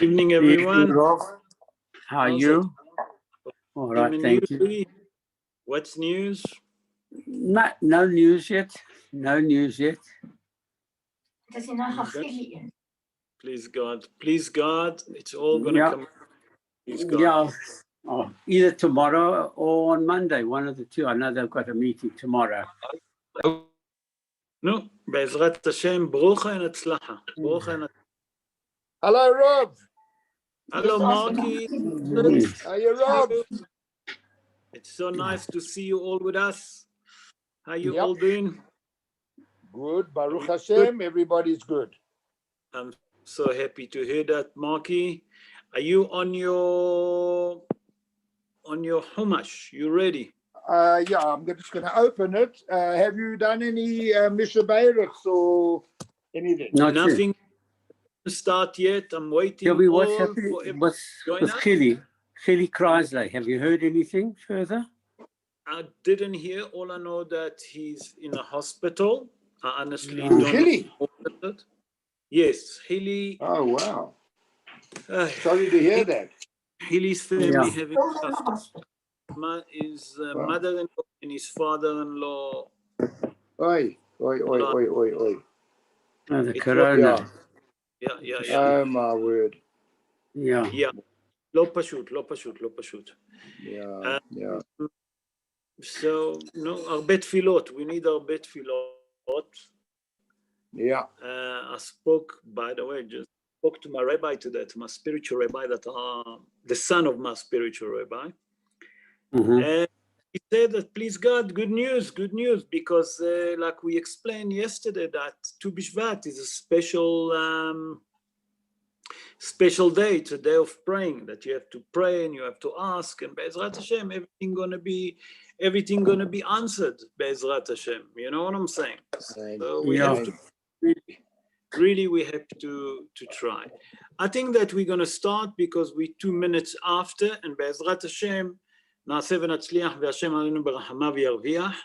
Evening, everyone. Rob. How are you? All right, thank you. What's news? No news yet. No news yet. Please God, it's all going to come. Please God. Yeah, either tomorrow or on Monday, one of the two. I know they've got a meeting tomorrow. No, Be'ezrat Hashem, Baruch Hatzlacha. Hello, Rob. Hello, Marky. How are you, Rob? It's so nice to see you all with us. How you all doing? Good, Baruch Hashem. Everybody's good. I'm so happy to hear that, Marky. Are you on your Chumash? You ready? Yeah, I'm just going to open it. Have you done any Mishnah Beirut's or anything? Nothing to start yet. I'm waiting. Tell me what's happening with Chili Chrysler. Have you heard anything further? I didn't hear. All I know that he's in a hospital. I honestly don't know. Yes, Hilly. Oh, wow. Sorry to hear that. Hilly's family having his mother-in-law and his father-in-law. Oi. Oh, the corona. Yeah. Oh, my word. Yeah. Lo pashut. Yeah. So, הרבה תפילות. We need הרבה תפילות. Yeah. I spoke, by the way, just spoke to my rabbi today, to my spiritual rabbi, the son of my spiritual rabbi. And he said that, please God, good news, because like we explained yesterday, that Tu B'Shvat is a special day. It's a day of praying, that you have to pray and you have to ask, and Be'ezrat Hashem, everything gonna be answered, Be'ezrat Hashem. You know what I'm saying? So we have to really we have to try. I think that we're gonna start because we're 2 minutes after, and Be'ezrat Hashem, נעשה ונצליח והשם עלינו ברחמיו ירוויח.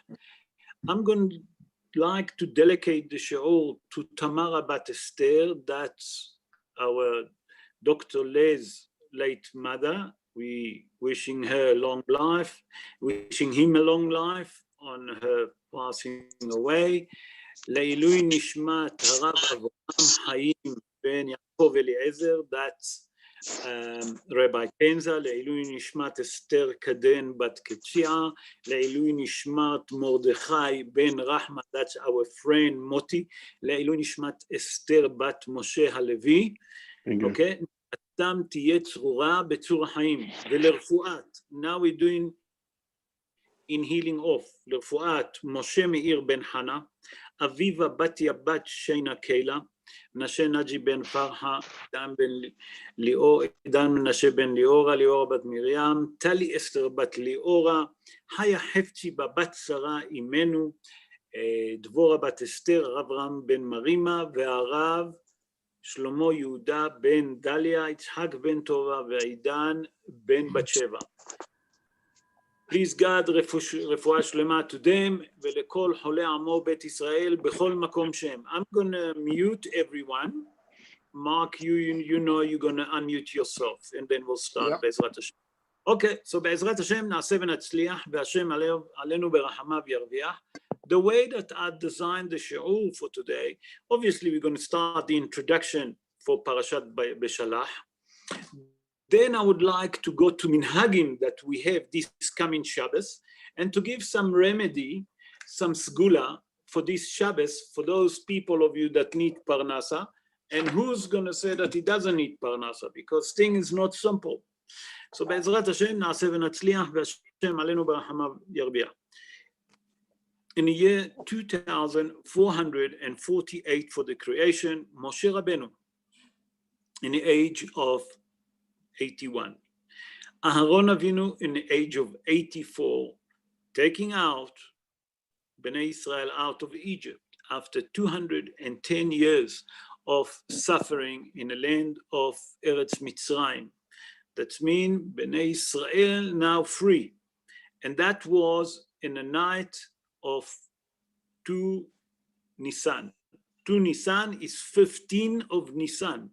I'm going to like to dedicate the shiur to Tamara Bat Esther. That's our Dr. Lez's late mother. We wishing her a long life, wishing him a long life on her passing away. לעילוי נשמת הרב אברהם חיים בן יעקב אליעזר. That's Rabbi Kenza, לעילוי נשמת אסתר קדן בת קצ'יה, לעילוי נשמת מרדכי בן רחמה, that's our friend מוטי, לעילוי נשמת אסתר בת משה הלוי, אוקיי? אתם תהיה צרורה בצור החיים, ולרפואת, now we're doing in healing off, לרפואת משה מאיר בן חנה, אביבה בתיה בת שינה קהילה, מנשה נג'י בן פרחה, עידן מנשה בן ליאורה, ליאורה בת מרים, טלי אסתר בת ליאורה, חיה חפצ'י בת שרה אימנו, דבורה בת אסתר, הרב רם בן מרימה, והרב שלמה יהודה בן דליה, יצחק בן טובה, ועידן בן בת שבע. Please God, רפואה שלמה to them, ולכל חולי עמו בית ישראל, בכל מקום שהם. I'm going to mute everyone. Mark, you know you're going to unmute yourself, and then we'll start, בעזרת השם. Okay, so בעזרת השם נעשה ונצליח, והשם עלינו ברחמיו ירוויח. The way that I designed the shiur for today, obviously we're going to start the introduction for Parashat Beshalach. Then I would like to go to Minhagim that we have this coming Shabbos, and to give some remedy, some sgula for this Shabbos, for those people of you that need Parnasa, and who's going to say that he doesn't need Parnasa, because thing is not simple. So בעזרת השם נעשה ונצליח, והשם עלינו ברחמיו ירוויח. In the year 2448 for the creation, Moshe Rabbeinu, in the age of 81. Aharon Avinu in the age of 84, taking out Bnei Israel out of Egypt after 210 years of suffering in the land of Eretz Mitzrayim. That means Bnei Israel now free. And that was in the night of 2 Nisan, 2 Nisan is 15 of Nisan.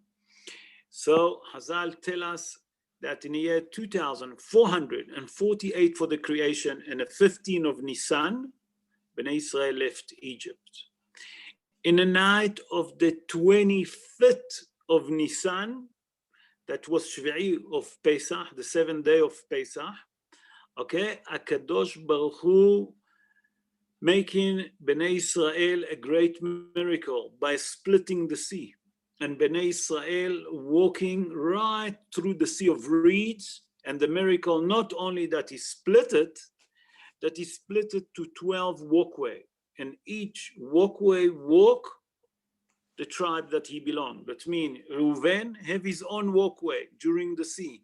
So Hazal tell us that in the year 2448 for the creation and the 15 of Nisan, Bnei Israel left Egypt. In the night of the 25th of Nisan, that was Shvi'i of Pesach, the 7th day of Pesach, okay, HaKadosh Baruch Hu making Bnei Israel a great miracle by splitting the sea. And Bnei Israel walking right through the sea of reeds. And the miracle, not only that he split it to 12 walkway. And each walkway walk the tribe that he belonged. That means Reuven have his own walkway during the sea.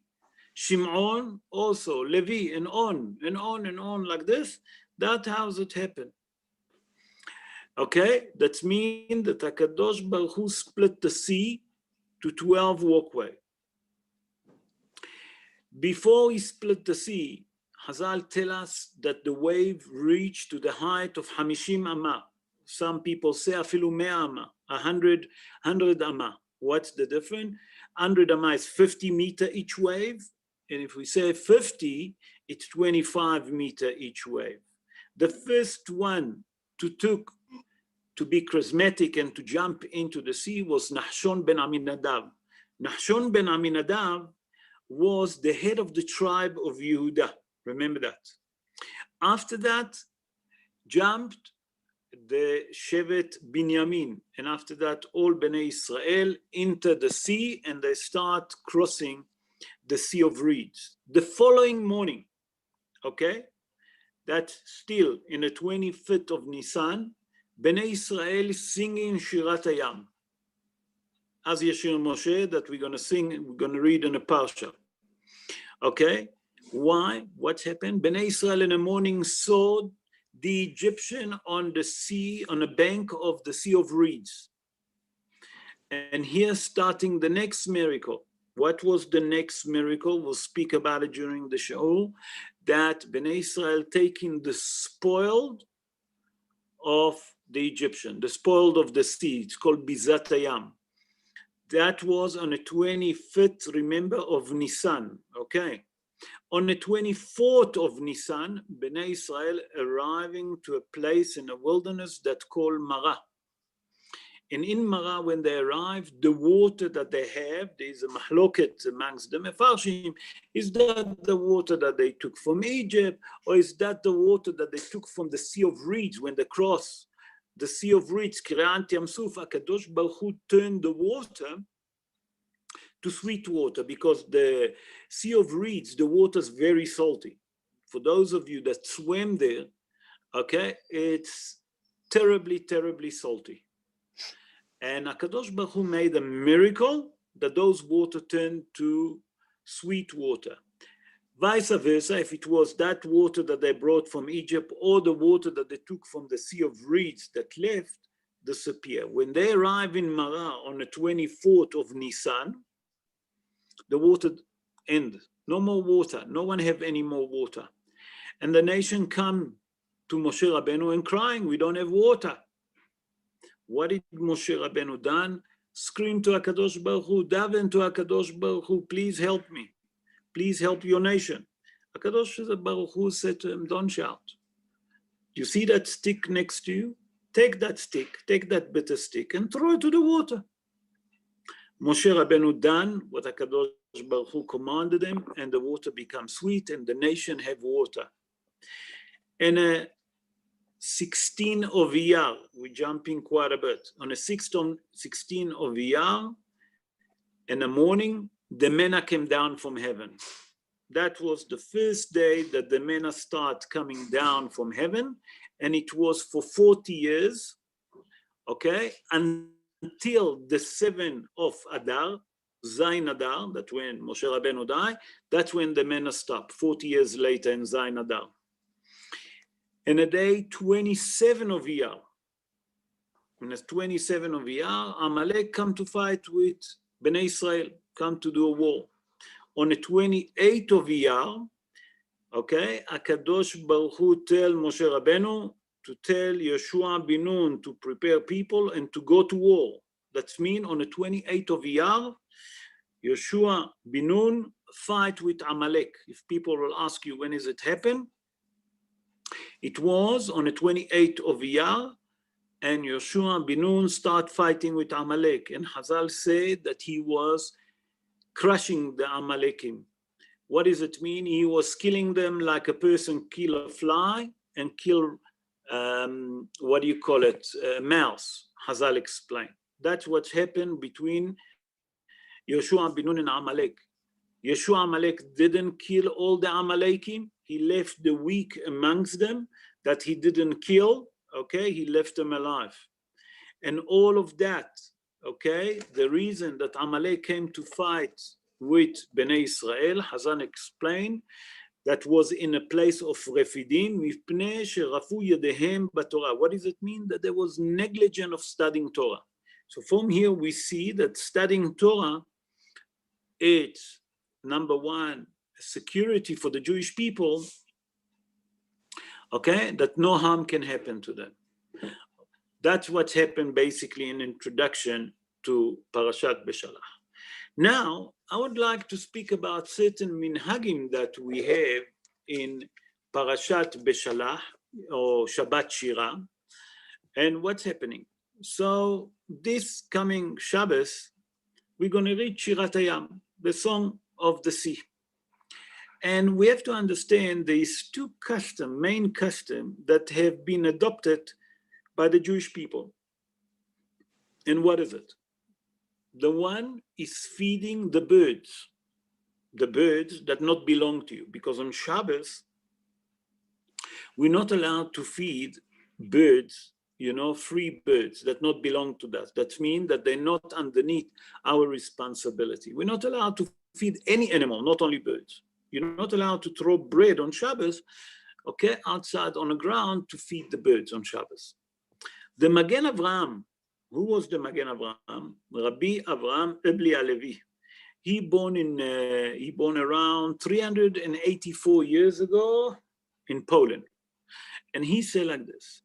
Shimon also, Levy, and on and on and on like this. That's how it happened. Okay, that means that HaKadosh Baruch Hu split the sea to 12 walkway. Before he split the sea, Hazal tell us that the wave reached to the height of 50 Amma. Some people say afilu 100 Amma, 100 Amma. What's the difference? 100 Amma is 50 meter each wave. And if we say 50, it's 25 meter each wave. The first one to be charismatic and to jump into the sea was Nahshon ben Aminadab. Nahshon ben Aminadab was the head of the tribe of Yehuda. Remember that. After that, jumped the Shevet Binyamin. And after that, all Bnei Israel enter the sea and they start crossing the Sea of Reeds. The following morning, okay, that still in the 25th of Nisan, Bnei Israel singing Shirat Hayam. As Yeshir Moshe, that we're going to sing, we're going to read in a Parashat. Okay, why? What happened? Bnei Israel in the morning saw the Egyptian on the sea, on the bank of the Sea of Reeds. And here starting the next miracle. What was the next miracle? We'll speak about it during the show. That Bnei Israel taking the spoiled of the Egyptian, the spoiled of the sea. It's called Bizat Hayam. That was on the 25th, remember, of Nisan, okay? On the 24th of Nisan, Bnei Israel arriving to a place in the wilderness that's called Marah. And in Marah, when they arrived, the water that they have, there's a mahloket amongst the Mefarshim, is that the water that they took from Egypt, or is that the water that they took from the Sea of Reeds when they crossed the Sea of Reeds, Kiryat Yamsuf, HaKadosh Baruch Hu turned the water to sweet water because the Sea of Reeds, the water is very salty. For those of you that swim there, okay, it's terribly, terribly salty. And HaKadosh Baruch Hu made a miracle that those water turned to sweet water. Vice versa, if it was that water that they brought from Egypt or the water that they took from the Sea of Reeds that left, disappear. When they arrive in Marah on the 24th of Nisan, the water ended. No more water. No one have any more water. And the nation come to Moshe Rabbeinu and crying, we don't have water. What did Moshe Rabbeinu done? Scream to HaKadosh Baruch Hu, daven to HaKadosh Baruch Hu, please help me. Please help your nation. HaKadosh Baruch Hu said to him, don't shout. You see that stick next to you? Take that stick, take that bitter stick and throw it to the water. Moshe Rabbeinu done what HaKadosh Baruch Hu commanded him, and the water becomes sweet and the nation have water. And 16 of Iyar, we're jumping quite a bit. On the 16 of Iyar, in the morning, the manna came down from heaven. That was the first day that the manna start coming down from heaven, and it was for 40 years, okay, until the 7th of Adar, Zayin Adar, that when Moshe Rabbeinu died, that's when the manna stopped, 40 years later in Zayin Adar. And the day 27 of Iyar, on the 27 of Iyar, Amalek come to fight with Bnei Israel, come to do a war. On the 28th of Iyar, okay, HaKadosh Baruch Hu tell Moshe Rabbeinu, to tell Yeshua bin Nun to prepare people and to go to war. That means on the 28th of Iyar, Yeshua bin Nun fight with Amalek. If people will ask you when is it happen, it was on the 28th of Iyar, and Yeshua bin Nun start fighting with Amalek. And Hazal said that he was crushing the Amalekim. What does it mean? He was killing them like a person kill a fly and kill, a mouse. Hazal explained. That's what happened between Yeshua bin Nun and Amalek. Yeshua Amalek didn't kill all the Amalekim. He left the weak amongst them that he didn't kill. Okay, he left them alive. And all of that, okay, the reason that Amalek came to fight with Bnei Israel, Hazan explained, that was in a place of refidim, mipnei sherafu yedehem b'Torah. What does it mean? That there was negligence of studying Torah. So from here we see that studying Torah, it's number one, security for the Jewish people, okay, that no harm can happen to them. That's what happened basically in introduction to Parashat Beshalach. Now, I would like to speak about certain minhagim that we have in Parashat Beshalach or Shabbat Shira, and what's happening. So this coming Shabbos, we're going to read Shirat Hayam, the song of the sea. And we have to understand these two main customs that have been adopted by the Jewish people. And what is it? The one is feeding the birds that not belong to you, because on Shabbos, we're not allowed to feed birds, free birds that not belong to us. That means that they're not underneath our responsibility. We're not allowed to feed any animal, not only birds. You're not allowed to throw bread on Shabbos, okay, outside on the ground to feed the birds on Shabbos. The Magen Avraham, who was the Magen Avraham? Rabbi Avraham Ebli Levy. He born around 384 years ago in Poland. And he said like this.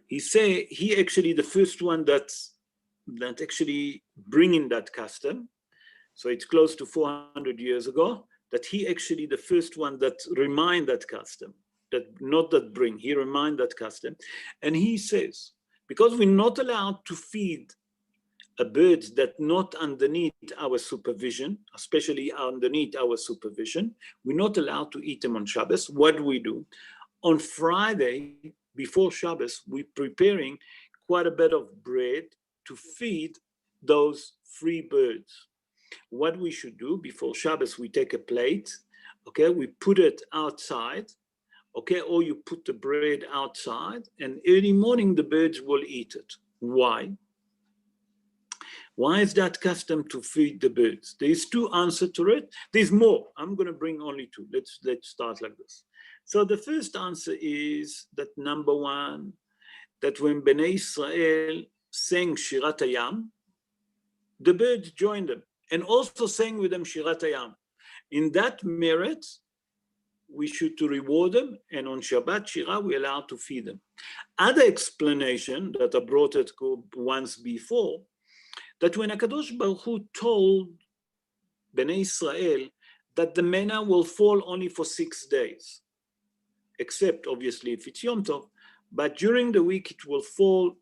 He actually the first one that actually bringing that custom. So it's close to 400 years ago, that he actually the first one that remind that custom, he remind that custom. And he says, because we're not allowed to feed a bird that not underneath our supervision, especially underneath our supervision, we're not allowed to eat them on Shabbos. What do we do? On Friday, before Shabbos, we're preparing quite a bit of bread to feed those free birds. What we should do before Shabbos, we take a plate, okay, we put it outside, okay, or you put the bread outside, and early morning the birds will eat it. Why? Why is that custom to feed the birds? There's two answers to it. There's more. I'm going to bring only two. Let's start like this. So the first answer is that number one, that when Bnei Israel sang Shirat Hayam, the birds joined them and also sang with them Shirat Hayam. In that merit, we should to reward them, and on Shabbat Shira, we're allowed to feed them. Other explanation that I brought it once before, that when HaKadosh Baruch Hu told Bnei Israel that the manna will fall only for 6 days, except obviously if it's Yom Tov, but during the week it will fall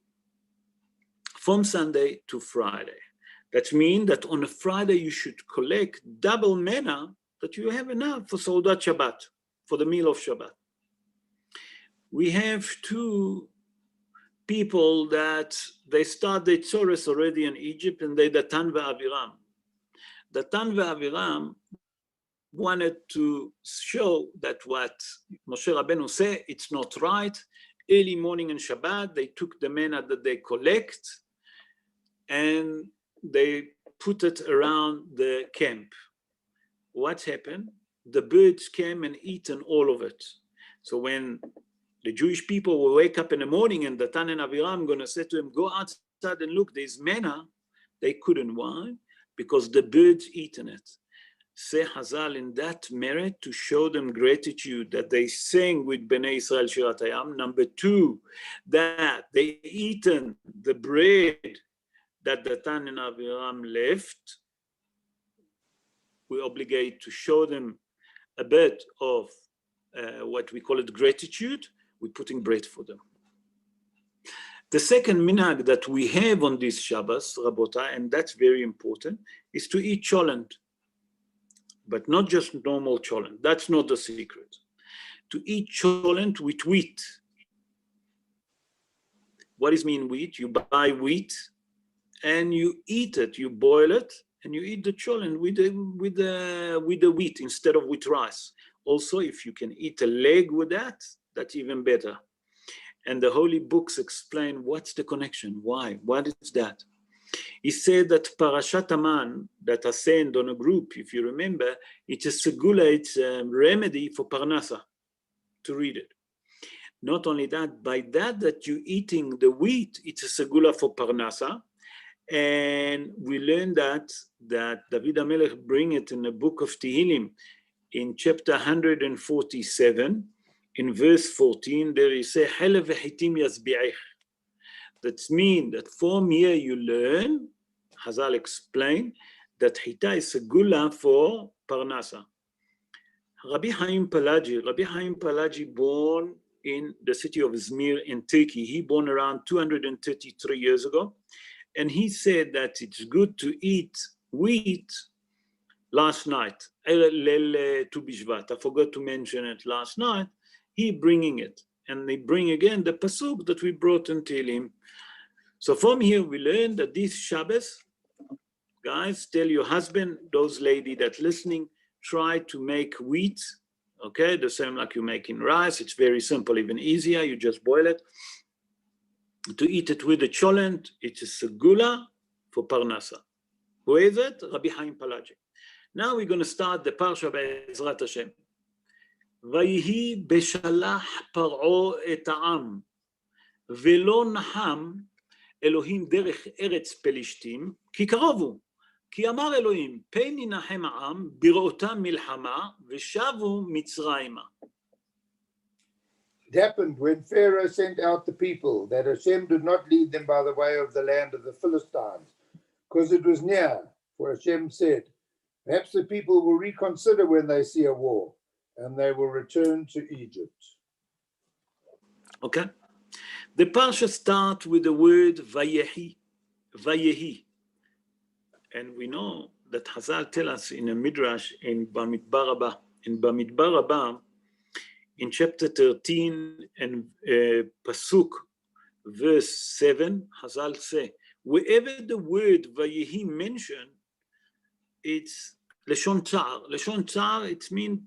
from Sunday to Friday. That means that on a Friday you should collect double manna that you have enough for Seudat Shabbat, for the meal of Shabbat. We have two people that they start the Tzoros already in Egypt, and they Datan ve'Aviram. Datan ve'Aviram wanted to show that what Moshe Rabbeinu said, it's not right. Early morning in Shabbat, they took the manna that they collect and they put it around the camp. What happened? The birds came and eaten all of it. So when the Jewish people will wake up in the morning and Datan and Aviram going to say to him, go outside and look, there's manna, they couldn't. Why? Because the birds eaten it. say Hazal in that merit to show them gratitude that they sang with Bnei Israel Shirat Hayam. Number two, that they eaten the bread that Datan and Aviram left. We obligate to show them a bit of what we call it gratitude. We're putting bread for them. The second minhag that we have on this Shabbos, Rabotai, and that's very important, is to eat cholent. But not just normal cholent. That's not the secret. To eat cholent with wheat. What does mean wheat? You buy wheat and you eat it. You boil it and you eat the cholent with the wheat instead of with rice. Also, if you can eat a leg with that, that's even better. And the holy books explain what's the connection. Why? What is that? He said that Parashat Aman that I sent on a group, if you remember, it's a segula, it's a remedy for Parnasa, to read it. Not only that, by that you're eating the wheat, it's a segula for Parnasa. And we learned that David HaMelech bring it in the book of Tehillim in chapter 147, in verse 14, there is a Helev v'chitim yazbi'ich. That means that from here you learn, Hazal explained, that Hita is a gula for Parnasa. Rabbi Haim Palagi born in the city of Izmir in Turkey. He born around 233 years ago. And he said that it's good to eat wheat last night. Tu Bishvat. I forgot to mention it last night. He bringing it. And they bring again the pasuk that we brought in Tehillim. So from here we learn that this Shabbos, guys, tell your husband, those ladies that listening, try to make wheat, okay, the same like you make in rice. It's very simple, even easier. You just boil it. To eat it with the cholent, it's a segula for Parnasa. Who is it? Rabbi Haim Palagi. Now we're going to start the Parsha Be'ezrat Hashem. ויהי בשלח פרעה את העם, ולא נחם אלוהים דרך ארץ פלישתים, כי קרוב הוא. כי אמר אלוהים, פן ינחם העם בראותם מלחמה, ושבו מצרימה. It happened when Pharaoh sent out the people that Hashem did not lead them by the way of the land of the Philistines, because it was near. For Hashem said, perhaps the people will reconsider when they see a war, and they will return to Egypt. Okay. The parsha starts with the word Vayehi. Vayehi. And we know that Hazal tell us in a midrash in Bamidbar Rabbah. In Bamidbar Rabbah, in chapter 13 and pasuk verse 7, Hazal say, wherever the word Vayehi mentioned, it's Leshon Tsar. Leshon Tsar, it means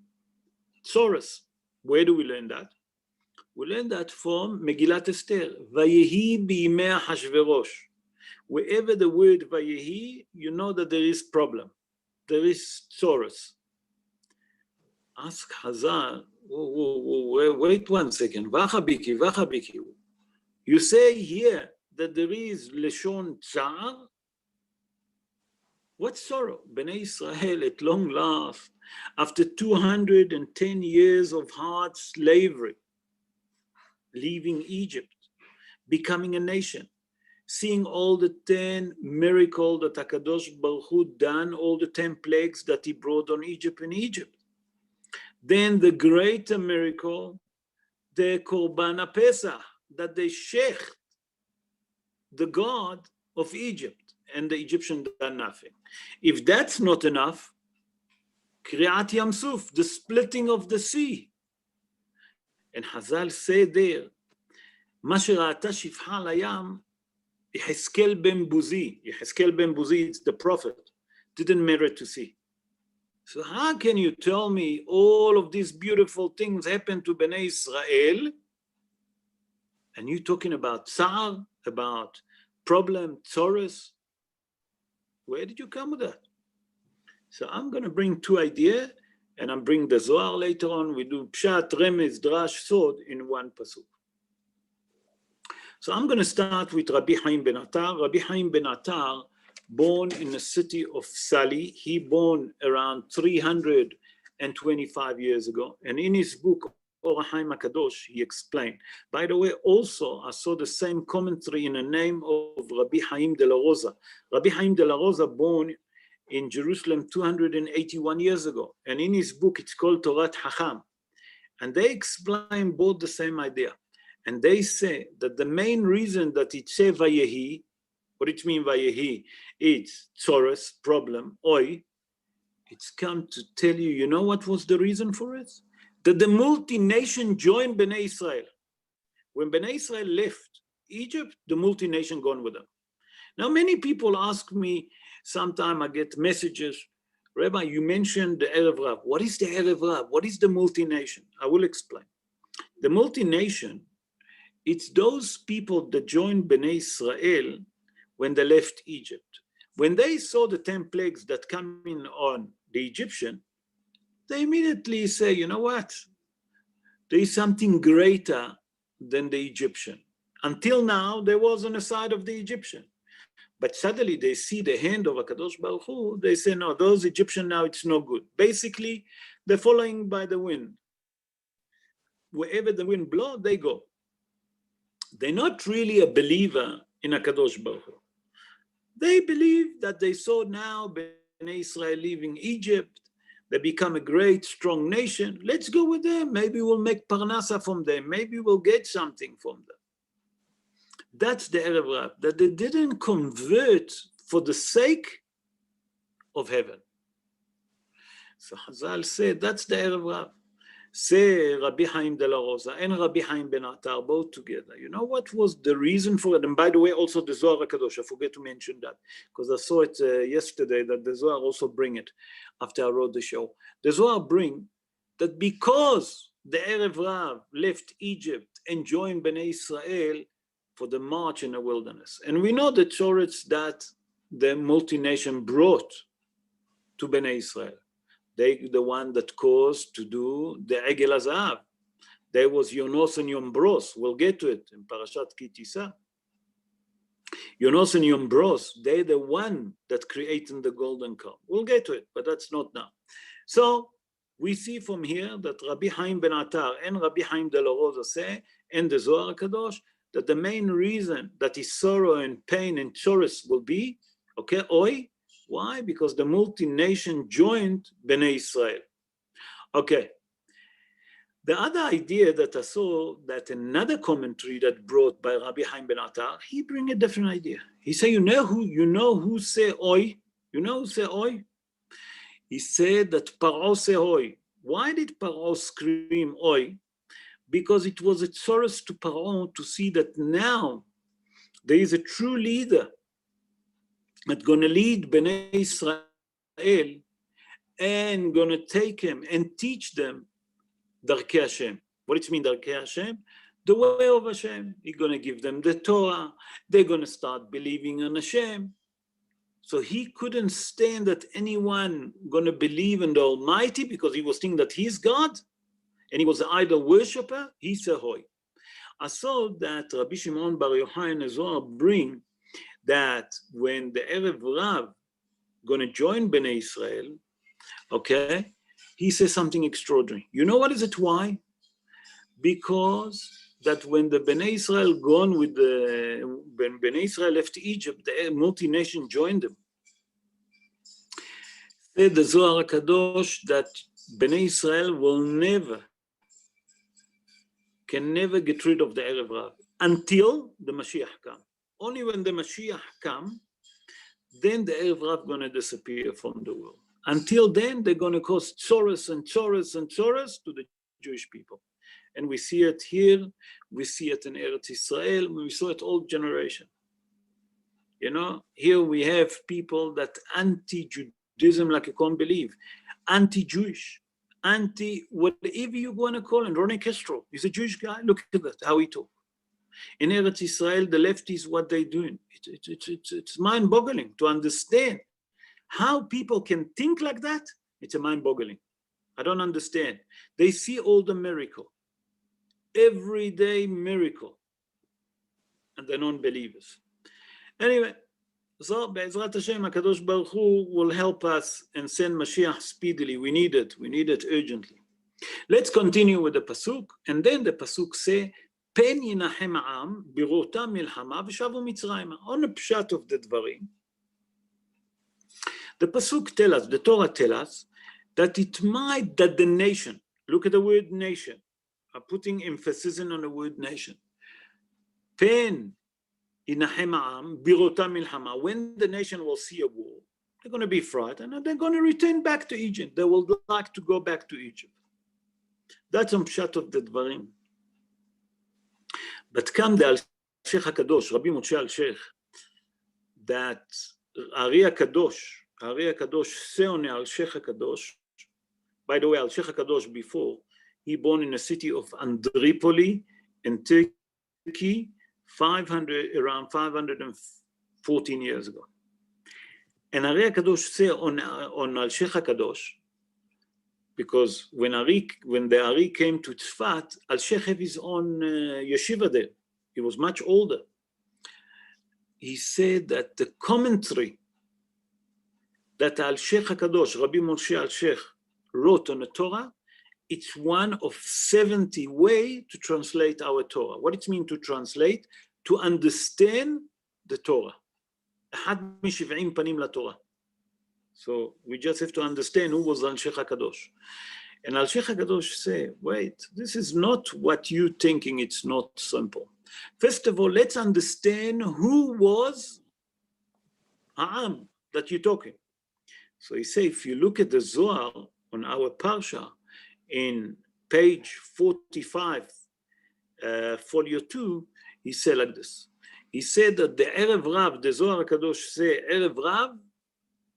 Soros. Where do we learn that? We learn that from Megillat Esther. Vayehi b'yimei Hashverosh. Wherever the word Vayehi, you know that there is problem. There is Soros. Ask Hazal, wait 1 second. Vachabiki. You say here that there is Leshon Tsar. What sorrow? Bnei Israel at long last, after 210 years of hard slavery, leaving Egypt, becoming a nation, seeing all the 10 miracles that HaKadosh Baruch Hu done, all the 10 plagues that he brought on Egypt in Egypt. Then the greater miracle, the Korban HaPesach, that they shecht the god of Egypt, and the Egyptian done nothing. If that's not enough, Kriyat Yam Suf, the splitting of the sea. And Hazal say there, מה שראתה שפחה על הים, יחזקאל בן בוזי. יחזקאל בן בוזי, it's the prophet, didn't merit to see. So how can you tell me all of these beautiful things happened to Bnei Israel, and you talking about Tsar, about problem, Tzoros? Where did you come with that? So I'm going to bring 2 ideas, and I'm bring the Zohar later on. We do Pshat, Remez, Drash, Sod in one pasuk. So I'm going to start with Rabbi Haim ben Attar. Rabbi Haim ben Attar born in the city of Sali. He born around 325 years ago. And in his book, Or HaChaim HaKadosh, he explained. By the way, also, I saw the same commentary in the name of Rabbi Haim de la Rosa. Rabbi Haim de la Rosa born in Jerusalem 281 years ago. And in his book, it's called Torat Hacham. And they explain both the same idea. And they say that the main reason that it says Vayehi, what it means Vayehi, it's Tzoros, problem, Oi, it's come to tell you, you know what was the reason for it? That the multi-nation joined Bnei Israel. When Bnei Israel left Egypt, the multi-nation gone with them. Now, many people ask me, sometime I get messages, Rabbi, you mentioned the Erev Rav. What is the Erev Rav? What is the multi-nation? I will explain. The multi-nation, it's those people that joined Bnei Israel when they left Egypt. When they saw the 10 plagues that come in on the Egyptian, they immediately say, you know what? There is something greater than the Egyptian. Until now, there was on the side of the Egyptian. But suddenly they see the hand of HaKadosh Baruch Hu, they say, no, those Egyptians now, it's no good. Basically, they're following by the wind. Wherever the wind blows, they go. They're not really a believer in HaKadosh Baruch Hu. They believe that they saw now Bnei Israel leaving Egypt, they become a great, strong nation. Let's go with them. Maybe we'll make parnasa from them. Maybe we'll get something from them. That's the Erev Rav, that they didn't convert for the sake of heaven. So Chazal said, that's the Erev Rav. Say Rabbi Haim de la Rosa and Rabbi Haim ben Attar both together. You know what was the reason for it? And by the way, also the Zohar HaKadosh, I forget to mention that, because I saw it yesterday that the Zohar also bring it after I wrote the show. The Zohar bring that because the Erev Rav left Egypt and joined Bnei Israel for the march in the wilderness. And we know the Torahs that the multi-nation brought to Bnei Israel. They the one that caused to do the Egel HaZahav. There was Yonos and Yombros. We'll get to it in Parashat Ki Tisa. Yonos and Yombros, they're the one that created the golden calf. We'll get to it, but that's not now. So we see from here that Rabbi Haim ben Attar and Rabbi Haim de la Rosa say, and the Zohar HaKadosh, that the main reason that his sorrow and pain and chorus will be, okay, oi. Why? Because the multi-nation joined Bnei Israel. Okay. The other idea that I saw, that another commentary that brought by Rabbi Haim ben Attar, he bring a different idea. He say, you know who say oi? You know who say oi? He said that Paro say oi. Why did Paro scream oi? Because it was a chorus to Paro to see that now there is a true leader that's going to lead Bnei Israel and going to take him and teach them Darkei Hashem. What does it mean, Darkei Hashem? The way of Hashem. He's going to give them the Torah. They're going to start believing in Hashem. So he couldn't stand that anyone going to believe in the Almighty because he was thinking that he's God and he was an idol worshiper. He said, hoy. I saw that Rabbi Shimon Bar Yochai and Zohar bring that when the Erev Rav going to join Bnei Israel, okay, he says something extraordinary. You know what is it? Why? Because that when the Bnei Israel gone with when Bnei Israel left Egypt, the multi-nation joined them. Said the Zohar HaKadosh that Bnei Israel can never get rid of the Erev Rav until the Mashiach comes. Only when the Mashiach comes, then the Erev Rav going to disappear from the world. Until then, they're going to cause chorus and chorus and chorus to the Jewish people. And we see it here, we see it in Eretz Israel, we saw it all generation. You know, here we have people that anti-Judaism like you can't believe, anti-Jewish, whatever you want to call him. Ronnie Castro, he's a Jewish guy, look at that, how he talks. In Eretz Israel, the lefties, what they're doing, it's mind-boggling to understand how people can think like that. It's a mind-boggling. I don't understand. They see all the miracle, everyday miracle, and they're non-believers. Anyway, So, Be'ezrat Hashem, HaKadosh Baruch Hu will help us and send Mashiach speedily. We need it urgently. Let's continue with the Pasuk, and then the Pasuk say, Pen yinahem ha'am, birota milchama, v'shavu mitzrayma. On the pshat of the dvarim, the Pasuk tell us, the Torah tell us, that it might that the nation, look at the word nation, I'm putting emphasis on the word nation. Pen yinahem ha'am, birota milchama. When the nation will see a war, they're going to be frightened and they're going to return back to Egypt. They will like to go back to Egypt. That's on pshat of the dvarim. But come the Al-Sheikh HaKadosh, Rabbi Moshe Al-Sheikh, that Ari HaKadosh say on Al-Sheikh HaKadosh, by the way, Al-Sheikh HaKadosh before, he born in the city of Andripoli in Turkey, around 514 years ago. And Ari HaKadosh say on Al-Sheikh HaKadosh, because when the Ari came to Tzfat, Al-Sheikh had his own yeshiva there. He was much older. He said that the commentary that Al-Sheikh HaKadosh, Rabbi Moshe Al-Sheikh, wrote on the Torah, it's one of 70 ways to translate our Torah. What it means to translate? To understand the Torah. אחד מ-70 פנים לתורה. So we just have to understand who was Al-Sheikh HaKadosh. And Al-Sheikh HaKadosh say, wait, this is not what you thinking, it's not simple. First of all, let's understand who was Ha'am that you're talking. So he say, if you look at the Zohar on our Parsha, in page 45, folio 2, he said like this. He said that the Erev Rav, the Zohar HaKadosh say, Erev Rav,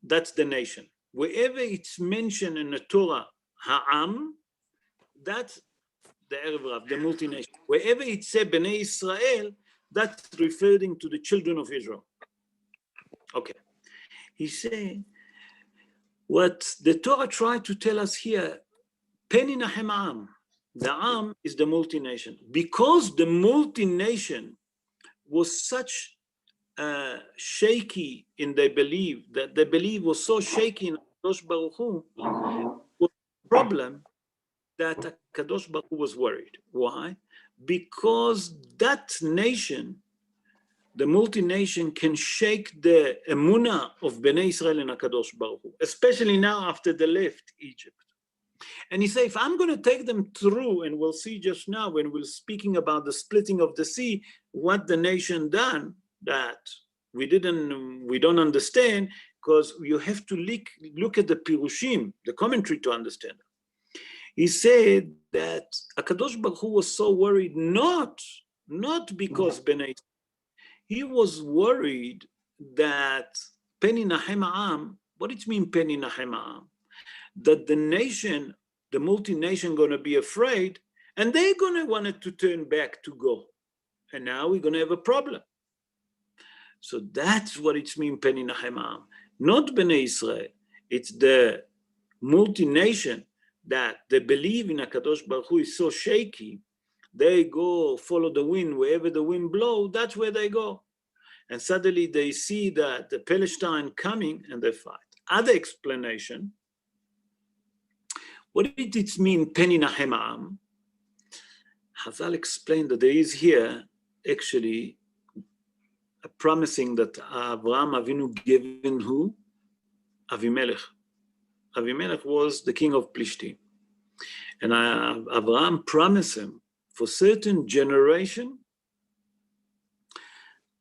that's the nation. Wherever it's mentioned in the Torah, Ha'am, that's the Erev Rav, the multination. Wherever it says Bnei Israel, that's referring to the children of Israel. Okay. He said, what the Torah tried to tell us here, Pen yinahem ha'am, the Am is the multination. Because the multination was such shaky in their belief, that their belief was so shaky in Kadosh Baruch Hu, was a problem that Kadosh Baruch Hu was worried. Why? Because that nation, the multination, can shake the emunah of Bnei Israel and Kadosh Baruch Hu, especially now after they left Egypt. And he said, if I'm going to take them through, and we'll see just now when we're speaking about the splitting of the sea, what the nation done, that we don't understand, because you have to look at the Pirushim, the commentary, to understand. He said that HaKadosh Baruch Hu was so worried, not because Bnei, he was worried that Pen yinahem ha'am, what it means Pen yinahem ha'am? That the nation, the multination, going to be afraid, and they're going to want it to turn back to go. And now we're going to have a problem. So that's what it means, Pen yinahem ha'am. Not Bnei Israel. It's the multination that they believe in HaKadosh Baruch Hu is so shaky, they go follow the wind. Wherever the wind blows, that's where they go. And suddenly they see that the Palestine coming and they fight. Other explanation, what did it mean, Pen yinahem ha'am? Hazal explained that there is here actually a promising that Avraham Avinu given who? Avimelech. Avimelech was the king of Plishtim. And Avraham promised him for certain generation,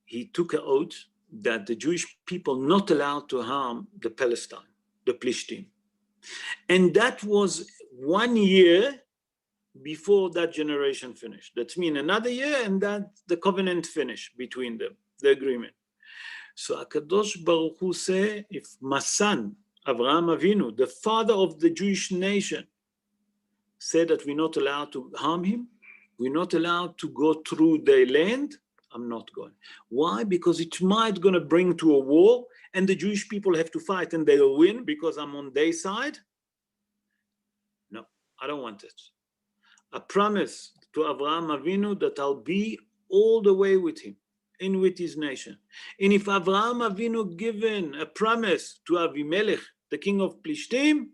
he took an oath that the Jewish people not allowed to harm the Palestine, the Plishtim. And that was 1 year before that generation finished. That means another year, and that the covenant finished between them, the agreement. So HaKadosh Baruch Hu say, if my son, Avraham Avinu, the father of the Jewish nation, said that we're not allowed to harm him, we're not allowed to go through their land, I'm not going. Why? Because it might going to bring to a war, and the Jewish people have to fight and they'll win because I'm on their side. No, I don't want it. I promise to Avraham Avinu that I'll be all the way with him. and with his nation. And if Avraham Avinu given a promise to Avimelech, the king of Plishtim,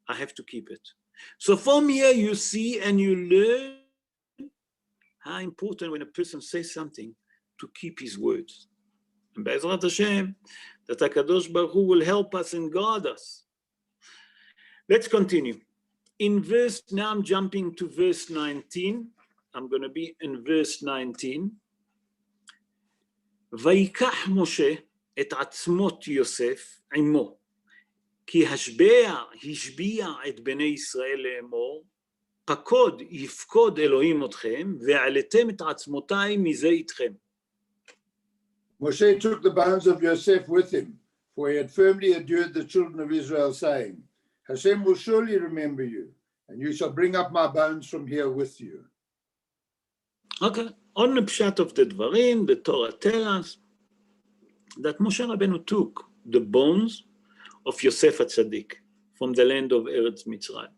I have to keep it. So from here you see and you learn how important when a person says something to keep his words. And Be'ezrat Hashem, that HaKadosh Baruch Hu will help us and guard us. Let's continue. In verse, now I'm jumping to verse 19. I'm going to be in verse 19. ויקח משה את עצמות יוסף עמו, כי השביע את בני ישראל לאמור, פקוד יפקוד אלוהים אתכם, ועליתם את עצמותיי מזה איתכם. Moshe took the bones of Yosef with him, for he had firmly adjured the children of Israel, saying, Hashem will surely remember you, and you shall bring up my bones from here with you. Okay, on the pshat of the dvarim, the Torah tells us that Moshe Rabbeinu took the bones of Yosef HaTzadik from the land of Eretz Mitzrayim.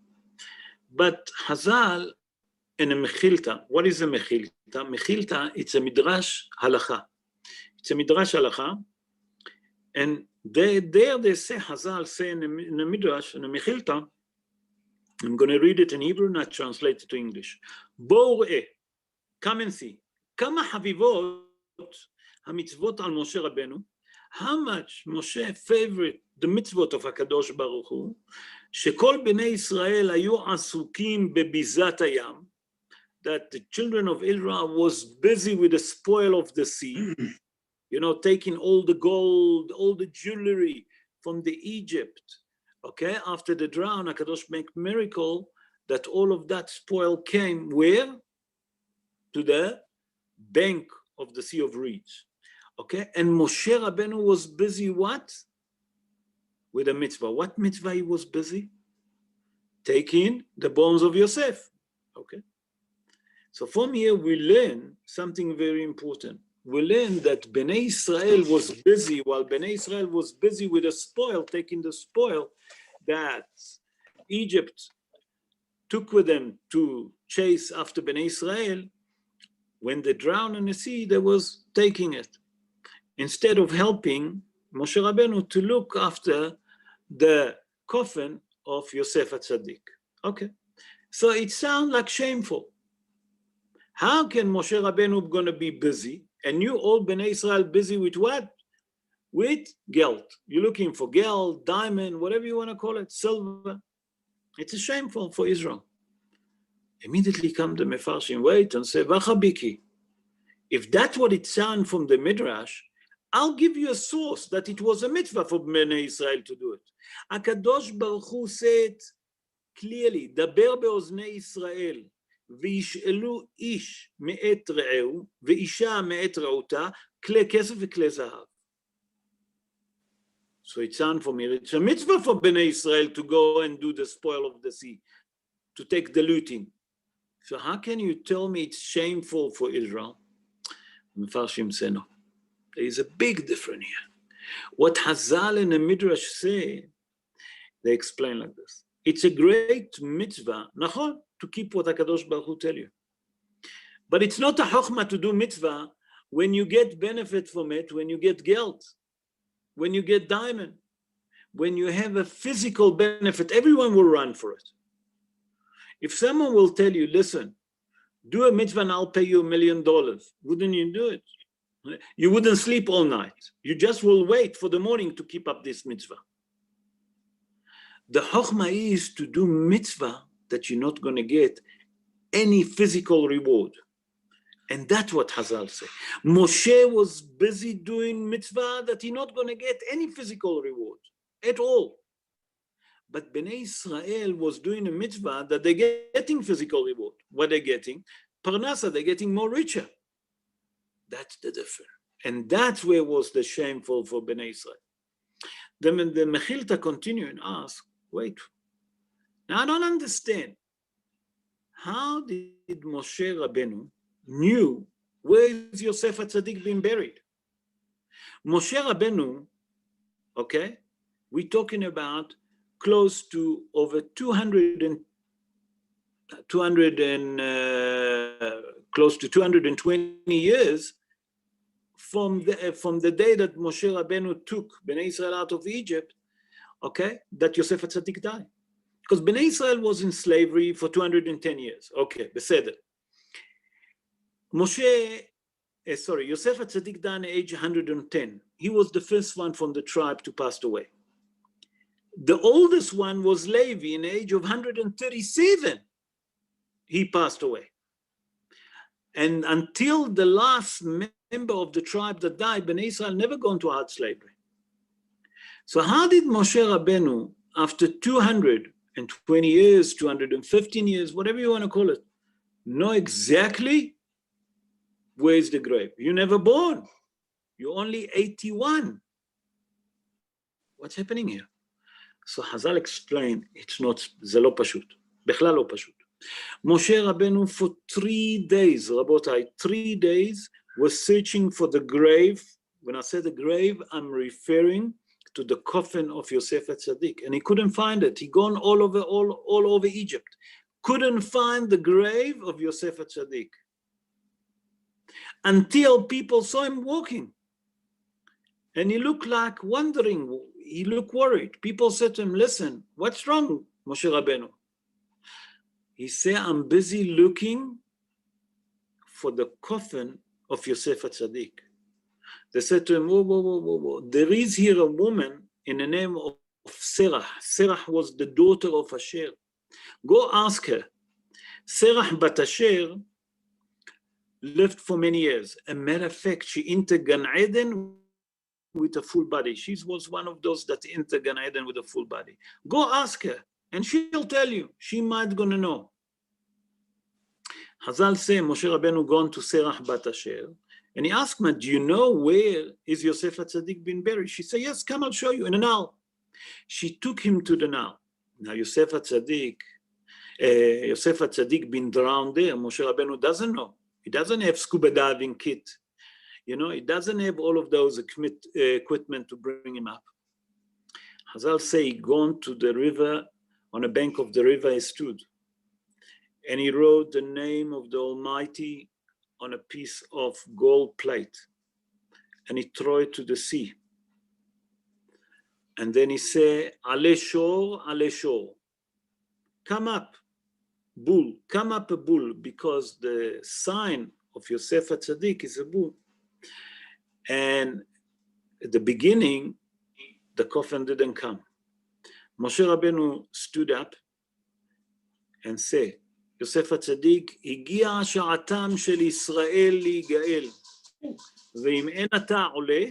But Hazal in a Mechilta, what is a Mechilta? Mechilta, it's a Midrash Halacha. It's a Midrash Halacha, and they say, Hazal say in a Midrash, in a Mechilta, I'm going to read it in Hebrew, not translate it to English. Bo re'eh, come and see. Kama havivot hamitzvot al Moshe Rabbeinu. How much Moshe favored the mitzvot of HaKadosh Baruch Hu, shekol bnei Israel hayu asukim bebizat hayam, that the children of Israel was busy with the spoil of the sea, taking all the gold, all the jewelry from the Egypt. Okay, after the drown, HaKadosh make miracle that all of that spoil came where? To the bank of the Sea of Reeds. Okay, and Moshe Rabbeinu was busy what? With a mitzvah. What mitzvah he was busy? Taking the bones of Yosef. Okay, so from here we learn something very important. We learn that Bnei Israel was busy, while Bnei Israel was busy with the spoil, taking the spoil that Egypt took with them to chase after Bnei Israel. When they drowned in the sea, they was taking it. Instead of helping Moshe Rabbeinu to look after the coffin of Yosef HaTzadik. Okay, so it sounds like shameful. How can Moshe Rabbeinu going to be busy, and you all Bnei Israel busy with what? With geld. You're looking for geld, diamond, whatever you want to call it, silver. It's a shameful for Israel. Immediately come the Mefarshim, wait and say, Vachabiki. If that's what it sounds from the Midrash, I'll give you a source that it was a mitzvah for Bnei Israel to do it. HaKadosh Baruch Hu said clearly, Daber be'oznei Israel, וישאלו איש מאת רעהו, ואישה מאת רעותה, כלי כסף וכלי זהב. So it sounds for me, it's a mitzvah for Bnei Israel to go and do the spoil of the sea, to take the looting. So how can you tell me it's shameful for Israel? Mefarshim say no. There is a big difference here. What Hazal and the Midrash say, they explain like this. It's a great mitzvah, nachon, to keep what HaKadosh Baruch Hu tell you. But it's not a chokhmah to do mitzvah when you get benefit from it, when you get geld, when you get diamond, when you have a physical benefit, everyone will run for it. If someone will tell you, listen, do a mitzvah and I'll pay you $1 million, wouldn't you do it? You wouldn't sleep all night. You just will wait for the morning to keep up this mitzvah. The chokhmah is to do mitzvah that you're not going to get any physical reward. And that's what Hazal say. Moshe was busy doing mitzvah that he's not going to get any physical reward at all. But Bnei Israel was doing a mitzvah that they're getting physical reward. What they're getting? Parnasa, they're getting more richer. That's the difference. And that's where was the shameful for Bnei Israel. Then the Mechilta continue and ask, wait, now I don't understand. How did Moshe Rabbeinu knew where is Yosef HaTzadik being buried? Moshe Rabbeinu, okay, we're talking about close to over 220 years from the day that Moshe Rabbeinu took Bnei Israel out of Egypt, okay, that Yosef HaTzadik died. Because Bnei Israel was in slavery for 210 years. Okay, beseder. Yosef HaTzadik died at age 110. He was the first one from the tribe to pass away. The oldest one was Levy in the age of 137. He passed away. And until the last member of the tribe that died, Bnei Israel never gone to hard slavery. So how did Moshe Rabbeinu, after 220 years, 215 years, whatever you want to call it, know exactly where's the grave? You're never born. You're only 81. What's happening here? So Hazal explained, it's not, זה לא פשוט, בכלל לא פשוט. Moshe Rabbeinu for 3 days, Rabotai, 3 days, was searching for the grave. When I say the grave, I'm referring to the coffin of Yosef HaTzadik, and he couldn't find it. He gone all over Egypt, couldn't find the grave of Yosef HaTzadik until people saw him walking, and he looked like wondering. He looked worried. People said to him, "Listen, what's wrong, Moshe Rabbeinu?" He said, "I'm busy looking for the coffin of Yosef HaTzadik." They said to him, whoa. There is here a woman in the name of Serach. Serach was the daughter of Asher. Go ask her. Serach bat Asher lived for many years. As a matter of fact, she entered Gan Eden with a full body. She was one of those that entered Gan Eden with a full body. Go ask her, and she'll tell you. She might gonna know. Hazal say Moshe Rabbeinu gone to Serach bat Asher, and he asked her, "Do you know where is Yosef HaTzadik been buried?" She said, "Yes, come, I'll show you, in a Nile." She took him to the Nile. Now Yosef HaTzadik been drowned there. Moshe Rabbeinu doesn't know. He doesn't have scuba diving kit. You know, he doesn't have all of those equipment to bring him up. Hazal say he gone to the river, on the bank of the river he stood, and he wrote the name of the Almighty on a piece of gold plate, and he threw it to the sea. And then he said, "Ale shor, come up, bull, come up a bull," because the sign of Yosef HaTzadik is a bull. And at the beginning, the coffin didn't come. Moshe Rabbeinu stood up and said, "Yosef HaTzadik, הגיע שעתם של ישראל להיגאל, ואם אין אתה עולה,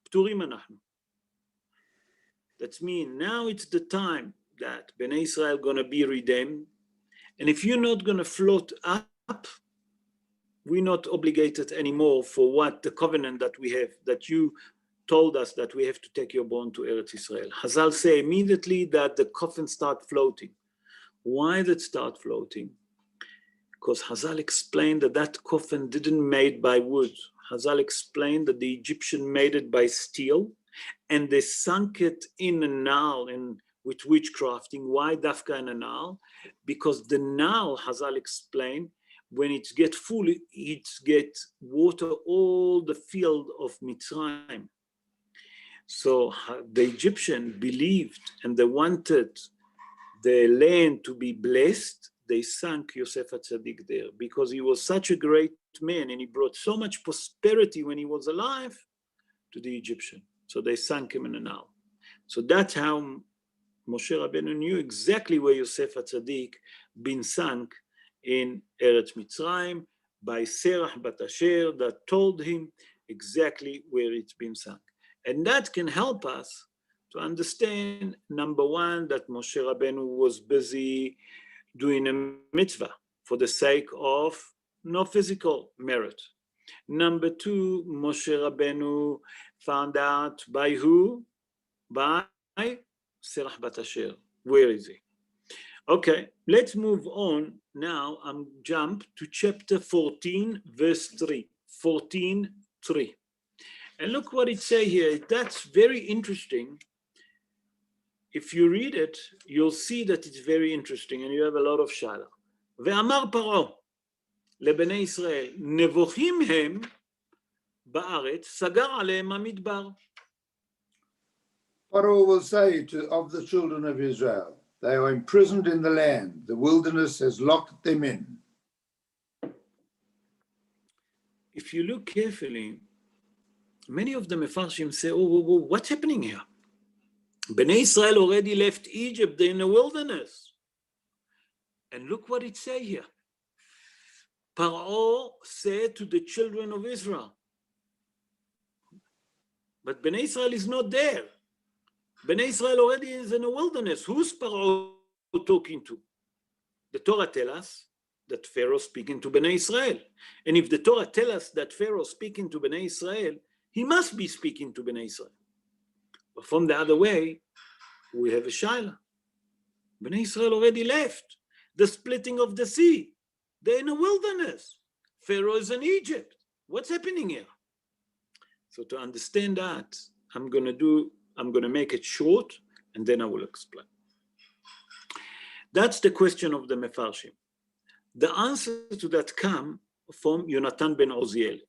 פטורים אנחנו." That means now it's the time that Bnei Israel gonna be redeemed, and if you're not gonna float up, we're not obligated anymore for what the covenant that we have, that you told us that we have to take your bone to Eretz Israel. Hazal say immediately that the coffin start floating. Why did it start floating? Because Hazal explained that that coffin didn't made by wood. Hazal explained that the Egyptian made it by steel, and they sunk it in a Nile with witchcrafting. Why Dafka in a Nile? Because the Nile, Hazal explained, when it gets full, it gets water all the field of Mitzrayim. So the Egyptian believed, and they wanted the land to be blessed. They sank Yosef HaTzadik there because he was such a great man, and he brought so much prosperity when he was alive to the Egyptian. So they sank him in the Nile. So that's how Moshe Rabbeinu knew exactly where Yosef HaTzadik been sunk in Eretz Mitzrayim by Serach bat Asher, that told him exactly where it's been sunk. And that can help us to understand, number one, that Moshe Rabbeinu was busy doing a mitzvah for the sake of no physical merit. Number two, Moshe Rabbeinu found out by who? By Serach bat Asher. Where is he? Okay, let's move on now. I'm jump to chapter 14, verse 3. 14:3. And look what it says here. That's very interesting. If you read it, you'll see that it's very interesting, and you have a lot of shala. ואמר פרעה לבני ישראל, נבוכים הם בארץ, סגר עליהם המדבר. Pharaoh will say of the children of Israel, they are imprisoned in the land. The wilderness has locked them in. If you look carefully, many of the Mefarshim say, oh, what's happening here? Bnei Israel already left Egypt, they're in the wilderness. And look what it says here. Paro said to the children of Israel, but Bnei Israel is not there. Bnei Israel already is in the wilderness. Who's Paro talking to? The Torah tells us that Pharaoh is speaking to Bnei Israel. And if the Torah tells us that Pharaoh is speaking to Bnei Israel, he must be speaking to Bnei Israel. But from the other way, we have a Shaila. Bnei Israel already left. The splitting of the sea. They're in a wilderness. Pharaoh is in Egypt. What's happening here? So to understand that, I'm going to make it short, and then I will explain. That's the question of the Mefarshim. The answer to that comes from Yonatan ben Oziel.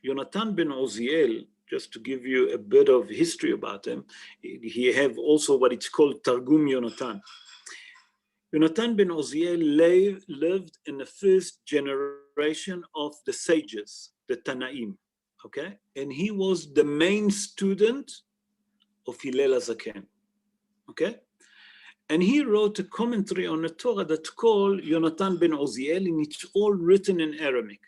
Yonatan ben Oziel, just to give you a bit of history about him, he have also what it's called Targum Yonatan. Yonatan ben Oziel lived in the first generation of the sages, the Tanaim, okay? And he was the main student of Hillel HaZaken, okay? And he wrote a commentary on the Torah that's called Yonatan ben Oziel, and it's all written in Aramaic.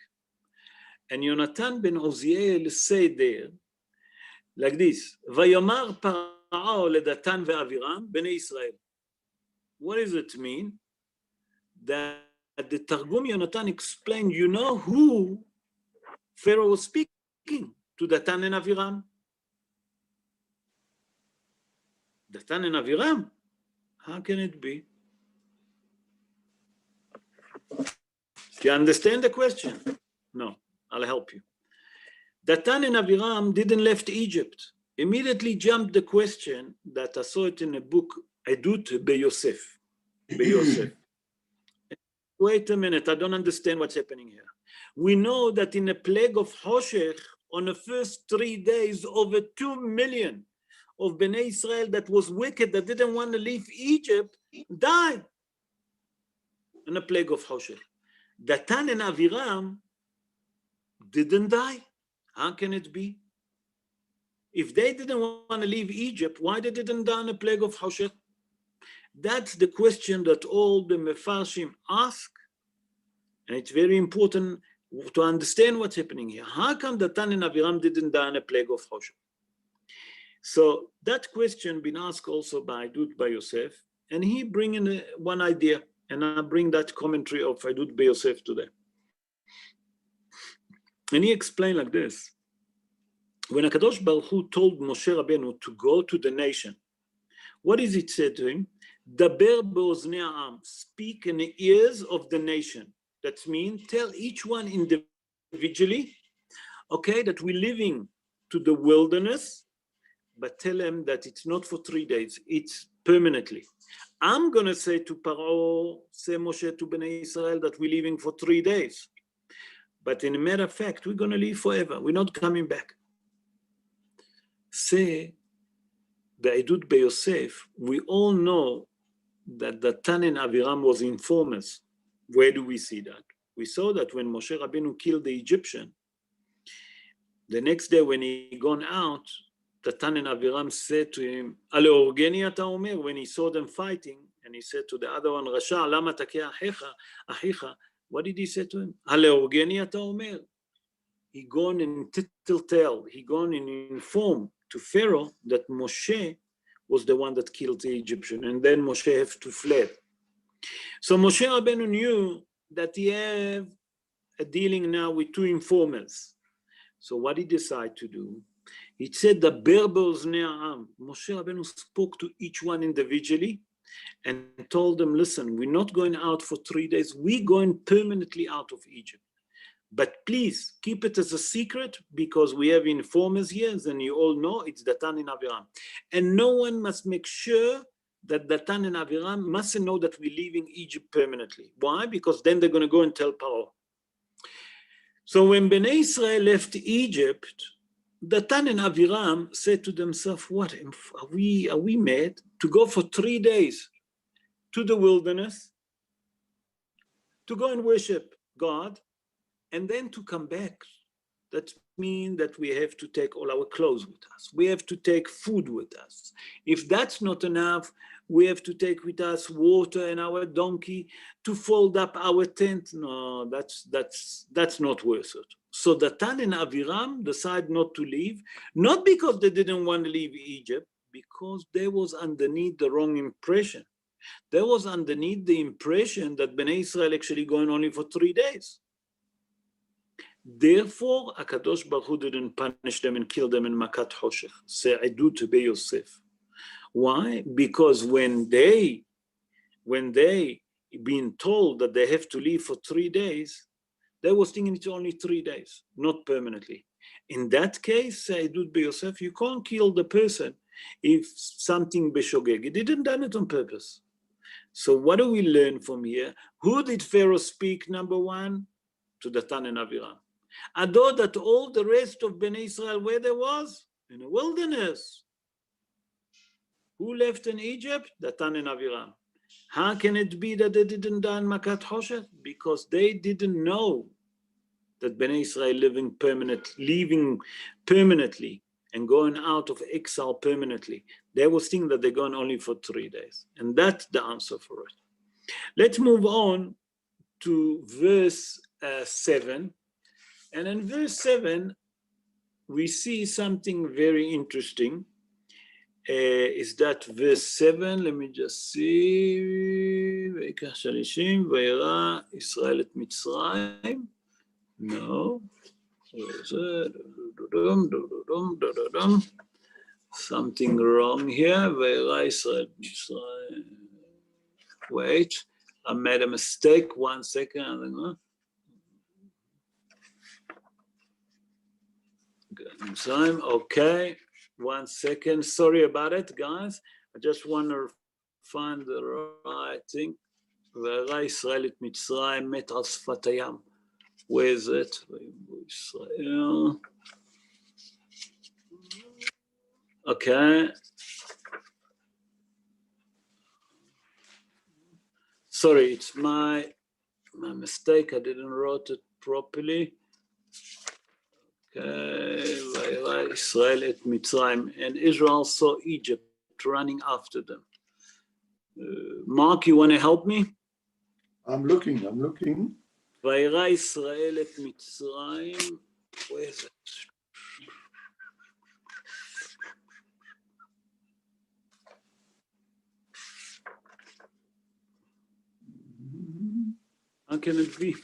And Yonatan ben Oziel said there, like this, Vayomar Parao ledatan ve'aviram bnei Israel. What does it mean? That the Targum Yonatan explained, you know who Pharaoh was speaking to, Datan and Aviram? Datan and Aviram? How can it be? Do you understand the question? No, I'll help you. Datan and Aviram didn't left Egypt. Immediately jumped the question that I saw it in a book, Edut BeYosef. Wait a minute, I don't understand what's happening here. We know that in the plague of Hoshech, on the first 3 days, over 2 million of Bnei Israel that was wicked, that didn't want to leave Egypt, died in the plague of Hoshech. Datan and Aviram didn't die. How can it be? If they didn't want to leave Egypt, why they didn't die in the plague of Hoshech? That's the question that all the Mefarshim ask, and it's very important to understand what's happening here. How come Datan and Aviram didn't die in a plague of Hoshech? So that question been asked also by Edut BeYosef, and he bring in one idea, and I bring that commentary of Edut BeYosef today. And he explained like this: when HaKadosh Baruch Hu told Moshe Rabbeinu to go to the nation, what is it said to him? Daber be'oznei ha'am, speak in the ears of the nation. That means tell each one individually, okay, that we're living to the wilderness, but tell them that it's not for 3 days, it's permanently. I'm going to say to Paro, say Moshe to Bnei Israel that we're leaving for 3 days. But in a matter of fact, we're going to leave forever. We're not coming back. Say, the Edut BeYosef, we all know that Datan and Aviram was informers. Where do we see that? We saw that when Moshe Rabbeinu killed the Egyptian, the next day when he gone out, Datan and Aviram said to him, Ale orgeni ata omer, when he saw them fighting, and he said to the other one, Rasha, lama takeh achicha, what did he say to him? Ale orgeni ata omer. He gone in tell, he gone and informed to Pharaoh that Moshe was the one that killed the Egyptian, and then Moshe have to flee. So Moshe Rabbeinu knew that he have a dealing now with 2 informers. So what did he decide to do? He said that be'oznei ha'am. Moshe Rabbeinu spoke to each one individually and told them, listen, we're not going out for 3 days, we're going permanently out of Egypt. But please keep it as a secret, because we have informers here, and you all know it's Datan and Aviram. And no one must make sure that Datan and Aviram mustn't know that we're leaving Egypt permanently. Why? Because then they're going to go and tell Paro. So when Bnei Israel left Egypt, Datan and Aviram said to themselves, what, are we made to go for 3 days to the wilderness, to go and worship God, and then to come back? That means that we have to take all our clothes with us. We have to take food with us. If that's not enough, we have to take with us water and our donkey to fold up our tent. No, that's not worth it. So Datan and Aviram decide not to leave, not because they didn't want to leave Egypt, because they was underneath the wrong impression. There was underneath the impression that Bnei Israel actually going only for 3 days. Therefore, HaKadosh Baruch Hu didn't punish them and kill them in Makat Hoshech. Se'edu to Be Yosef. Why? Because when they been told that they have to leave for 3 days, they was thinking it's only 3 days, not permanently. In that case, Se'edu to Be Yosef, you can't kill the person if something beshogeg. He didn't done it on purpose. So what do we learn from here? Who did Pharaoh speak, number one? To Datan and Aviram. Although that all the rest of Bnei Israel, where they was? In a wilderness. Who left in Egypt? Datan and Aviram. How can it be that they didn't die in Makat Hoshech? Because they didn't know that Bnei Israel leaving permanently and going out of exile permanently. They was thinking that they're going only for 3 days. And that's the answer for it. Let's move on to verse 7. And in verse 7, we see something very interesting. Is that verse 7? Let me just see. ויקח שלישים, וירא ישראל את מצרים. No. Something wrong here. וירא ישראל את מצרים. Wait, I made a mistake. 1 second. Okay, 1 second. Sorry about it, guys. I just want to find the right thing. וירא ישראל את מצרים מת על שפת הים. Where is it? Okay. Sorry, it's my mistake. I didn't write it properly. וירא ישראל את מצרים, and Israel saw Egypt running after them. Mark, you want to help me? I'm looking. וירא ישראל את מצרים, where is it? How can it be?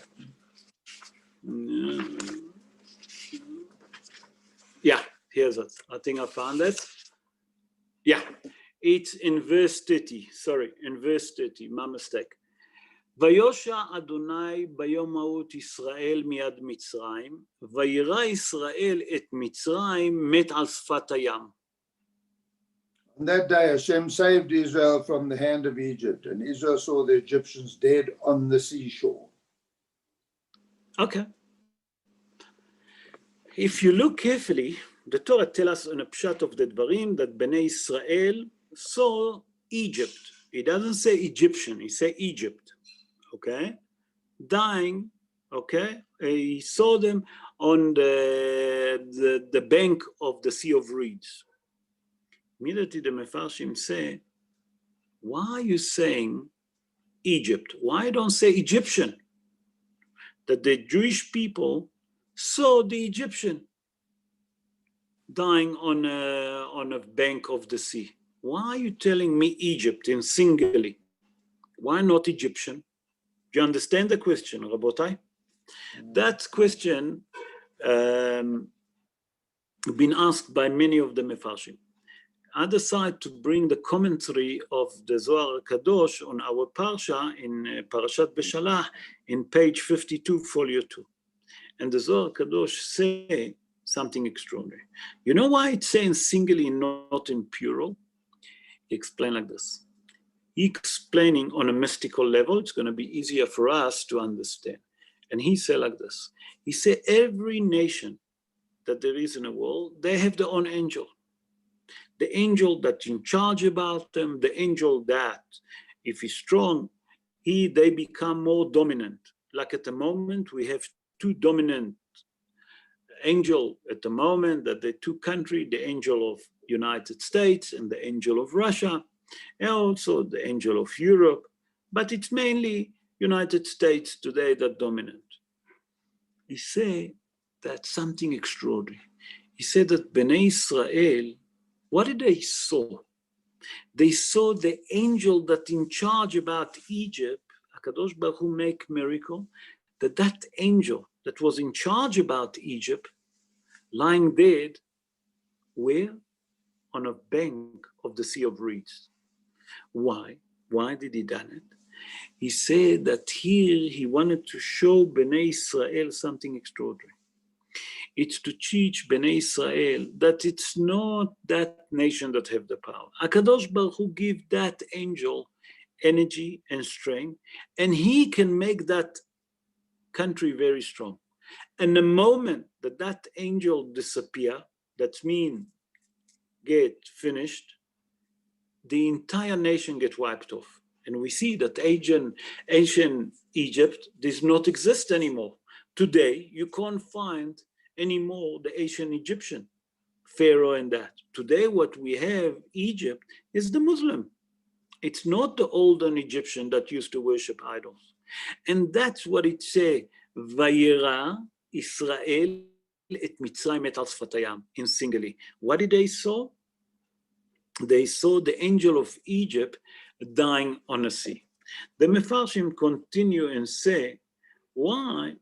Yeah, here's it. I think I found it. Yeah, it's in verse 30. Sorry, in verse 30, my mistake. ויושע אדוני ביום ההוא את ישראל מיד מצרים, וירא ישראל את מצרים מת על שפת הים. On that day, Hashem saved Israel from the hand of Egypt, and Israel saw the Egyptians dead on the seashore. Okay. If you look carefully, the Torah tells us in a pshat of the Dvarim that Bnei Israel saw Egypt. It doesn't say Egyptian, it says Egypt. Okay? Dying, okay? He saw them on the bank of the Sea of Reeds. Immediately the Mefarshim say, why are you saying Egypt? Why don't say Egyptian? That the Jewish people saw the Egyptian dying on a bank of the sea. Why are you telling me Egypt in singularly? Why not Egyptian? Do you understand the question, Rabotai? That question been asked by many of the Mefarshim. I decided to bring the commentary of the Zohar Kadosh on our Parsha in Parashat Beshalach in page 52, folio 2. And the Zohar Kadosh say something extraordinary. You know why it's saying singly, not in plural? He explained like this. He explaining on a mystical level, it's going to be easier for us to understand. And he said like this. He said every nation that there is in the world, they have their own angel. The angel that's in charge about them, the angel that, if he's strong, they become more dominant. Like at the moment, we have two dominant angel at the moment, that the two countries, the angel of United States and the angel of Russia, and also the angel of Europe, but it's mainly United States today that dominant. He said that's something extraordinary. He said that Bnei Israel, what did they saw? They saw the angel that in charge about Egypt, HaKadosh Baruch Hu make miracle, that angel that was in charge about Egypt, lying dead, where? On a bank of the Sea of Reeds. Why? Why did he done it? He said that here he wanted to show Bnei Israel something extraordinary. It's to teach Bnei Israel that it's not that nation that have the power. HaKadosh Baruch Hu give that angel energy and strength, and he can make that country very strong. And the moment that angel disappear, that means get finished, the entire nation get wiped off. And we see that ancient Egypt does not exist anymore. Today, you can't find anymore the ancient Egyptian, Pharaoh and that. Today, what we have, Egypt, is the Muslim. It's not the olden Egyptian that used to worship idols. And that's what it says, Vayera Israel et Mitzrayim et al Sfatayam, in singularly. What did they saw? They saw the angel of Egypt dying on the sea. The Mefarshim continue and say, why?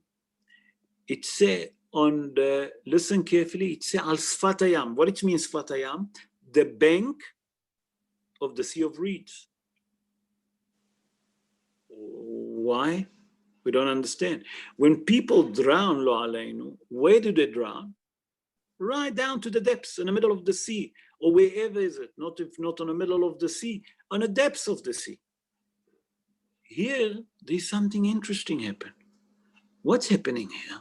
It say on the, listen carefully, it say al Sfatayam. What it means Sfatayam? The bank of the Sea of Reeds. Why? We don't understand. When people drown, lo aleinu, where do they drown? Right down to the depths, in the middle of the sea, or wherever is it, not if not on the middle of the sea, on the depths of the sea. Here, there's something interesting happen. What's happening here?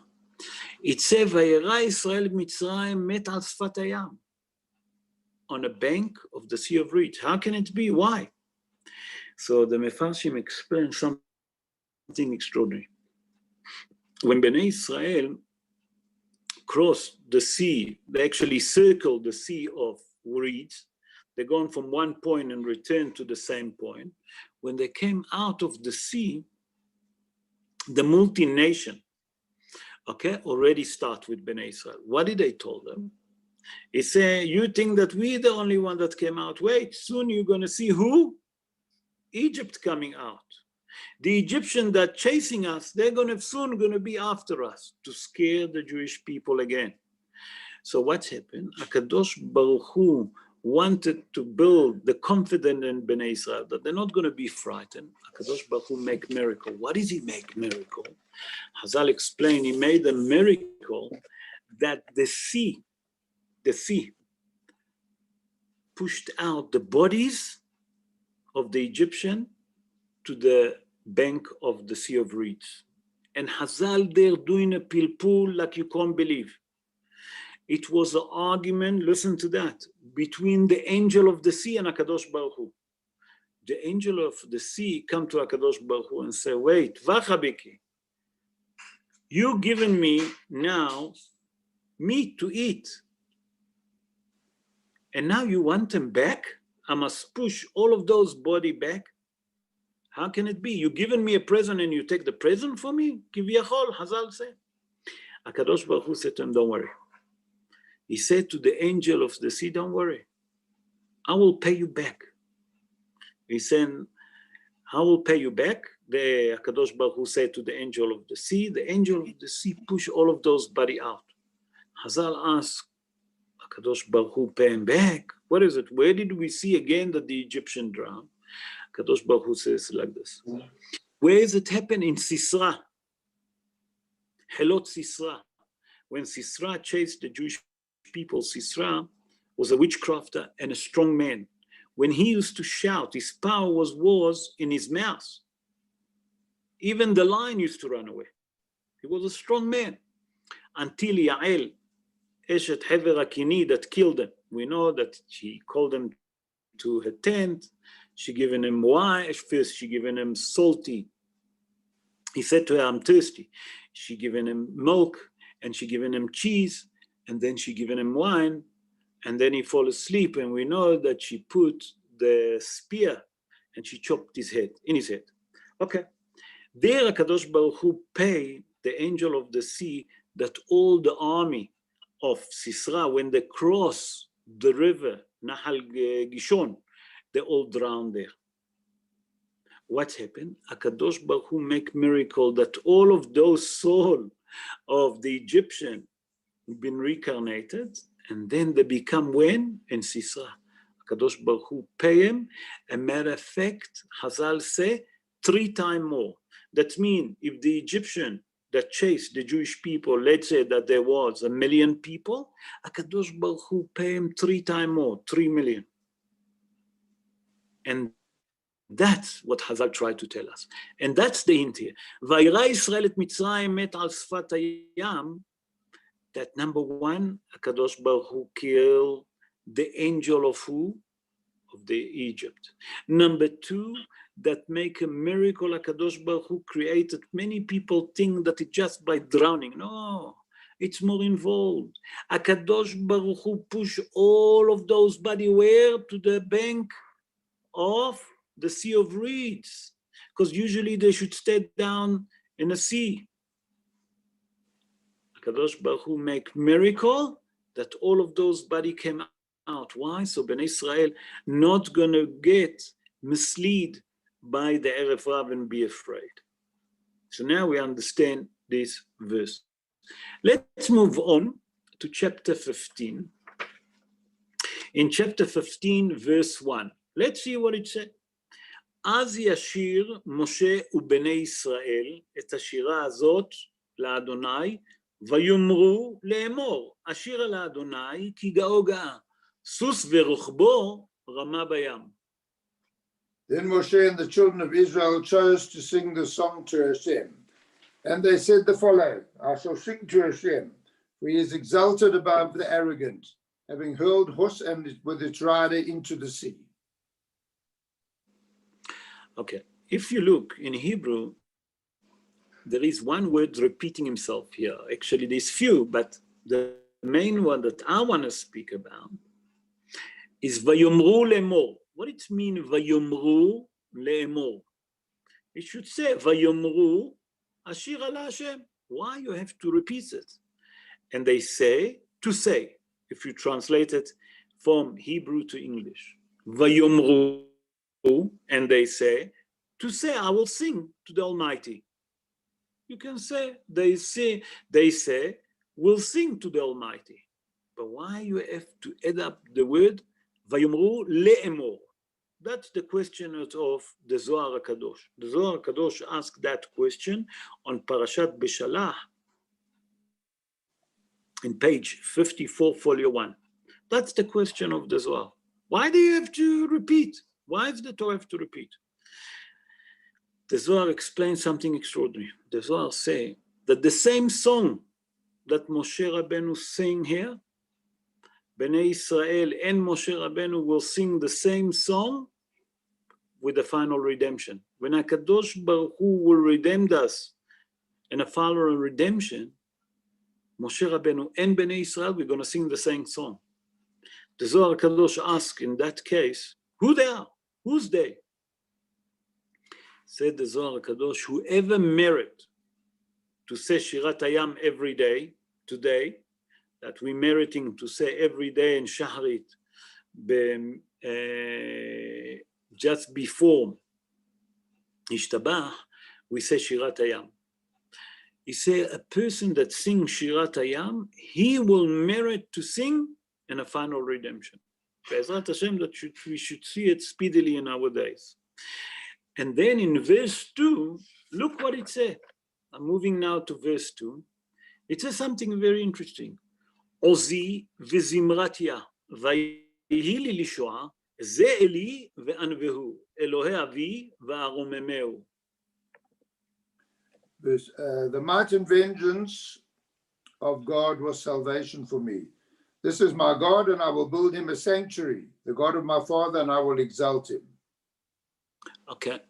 It says, Vayera Israel Mitzrayim met al Sfat hayam, on a bank of the Sea of Reeds. How can it be? Why? So the Mefarshim explain something extraordinary. When Bnei Israel crossed the sea, they actually circled the Sea of Reeds. They're going from one point and return to the same point. When they came out of the sea, the multi-nation, okay, already start with Bnei Israel. What did they tell them? He said, you think that we're the only one that came out? Wait, soon you're going to see who? Egypt coming out. The Egyptian that chasing us, they're soon going to be after us to scare the Jewish people again. So what's happened? HaKadosh Baruch Hu wanted to build the confidence in Bnei Israel that they're not going to be frightened. HaKadosh Baruch Hu make miracle. What does he make miracle? Hazal explained, he made a miracle that the sea pushed out the bodies of the Egyptian to the bank of the Sea of Reeds. And Hazal there doing a pilpul like you can't believe. It was an argument, listen to that, between the angel of the sea and HaKadosh Baruch Hu. The angel of the sea come to HaKadosh Baruch Hu and say, wait, Vachabiki, you given me now meat to eat. And now you want them back? I must push all of those body back? How can it be? You given me a present and you take the present for me? Kiviyachol, Hazal said. HaKadosh Baruch Hu said to him, don't worry. He said to the angel of the sea, don't worry. I will pay you back. He said, I will pay you back. The HaKadosh Baruch Hu said to the angel of the sea push all of those body out. Hazal asked, HaKadosh Baruch Hu pay him back? What is it? Where did we see again that the Egyptian drowned? HaKadosh Baruch Hu says like this. Where does it happen? In Sisra. Helot Sisra. When Sisra chased the Jewish people, Sisra was a witchcrafter and a strong man. When he used to shout, his power was in his mouth. Even the lion used to run away. He was a strong man. Until Yael Eshet Hever Akini that killed them. We know that she called them to her tent. She given him wine. First, she given him salty. He said to her, I'm thirsty. She given him milk, and she given him cheese, and then she given him wine, and then he fall asleep, and we know that she put the spear, and she chopped his head, in his head. Okay. There, HaKadosh Baruch Hu pay the angel of the sea that all the army of Sisra, when they cross the river, Nahal Gishon, they all drown there. What happened? HaKadosh Baruch Hu make miracle that all of those souls of the Egyptian have been reincarnated, and then they become when? In Sisra. HaKadosh Baruch Hu pay him, a matter of fact, Hazal say, 3 times more. That means if the Egyptian that chased the Jewish people, let's say that there was 1 million people, HaKadosh Baruch Hu pay him 3 times more, 3 million. And that's what Hazal tried to tell us. And that's the hint here. Vayira Yisrael et Mitzrayim met al Sfat hayam, that number 1, HaKadosh Baruch Hu killed the angel of who? Of the Egypt. Number 2, that make a miracle, HaKadosh Baruch Hu created. Many people think that it's just by drowning. No, it's more involved. HaKadosh Baruch Hu push all of those body where? To the bank of the Sea of Reeds. Because usually they should stay down in the sea. HaKadosh Baruch Hu make miracle that all of those body came out. Why? So Bnei Israel not gonna get misled by the Erev Rav and be afraid. So now we understand this verse. Let's move on to chapter 15. In chapter 15, verse 1, let's see what it said. אז ישיר משה ובני ישראל את השירה הזאת לאדוני, ויאמרו לאמור, אשירה לאדוני כי גאו גאה, סוס ורוחבו רמה בים. Then Moshe and the children of Israel chose to sing the song to Hashem. And they said the following, I shall sing to Hashem, for he is exalted above the arrogant, having hurled horse and with its rider into the sea. Okay, if you look in Hebrew, there is one word repeating himself here. Actually, there's few, but the main one that I want to speak about is Vayomru le'emor. What it means, Vayomru le'emor? It should say Vayomru Ashir ala Hashem. Why you have to repeat it? And they say, to say, if you translate it from Hebrew to English. Vayomru, and they say, to say, I will sing to the Almighty. You can say, they say, we'll sing to the Almighty. But why you have to add up the word Vayomru le'emor? That's the question of the Zohar HaKadosh. The Zohar HaKadosh asked that question on Parashat Beshalach in page 54, folio 1. That's the question of the Zohar. Why do you have to repeat? Why does the Torah have to repeat? The Zohar explains something extraordinary. The Zohar say that the same song that Moshe Rabbeinu sang here, Bnei Israel and Moshe Rabbeinu will sing the same song with the final redemption. When HaKadosh Baruch Hu will redeem us in a final redemption, Moshe Rabbeinu and Bnei Israel, we're going to sing the same song. The Zohar HaKadosh asks in that case, who they are? Who's they? Said the Zohar HaKadosh, whoever merit to say Shirat Hayam every day, today, that we're meriting to say every day in Shahrit, just before Ishtabach, we say Shirat Hayam. He said a person that sings Shirat Hayam, he will merit to sing in a final redemption. Be'ezrat Hashem, that we should see it speedily in our days. And then in verse 2, look what it said. I'm moving now to verse 2. It says something very interesting. Ozi v'zimratia v'yihi li lishoa ze eli ve'anvehu Elohei avi v'aromemeu. The might and vengeance of God was salvation for me. This is my God, and I will build him a sanctuary, the God of my father, and I will exalt him. Okay.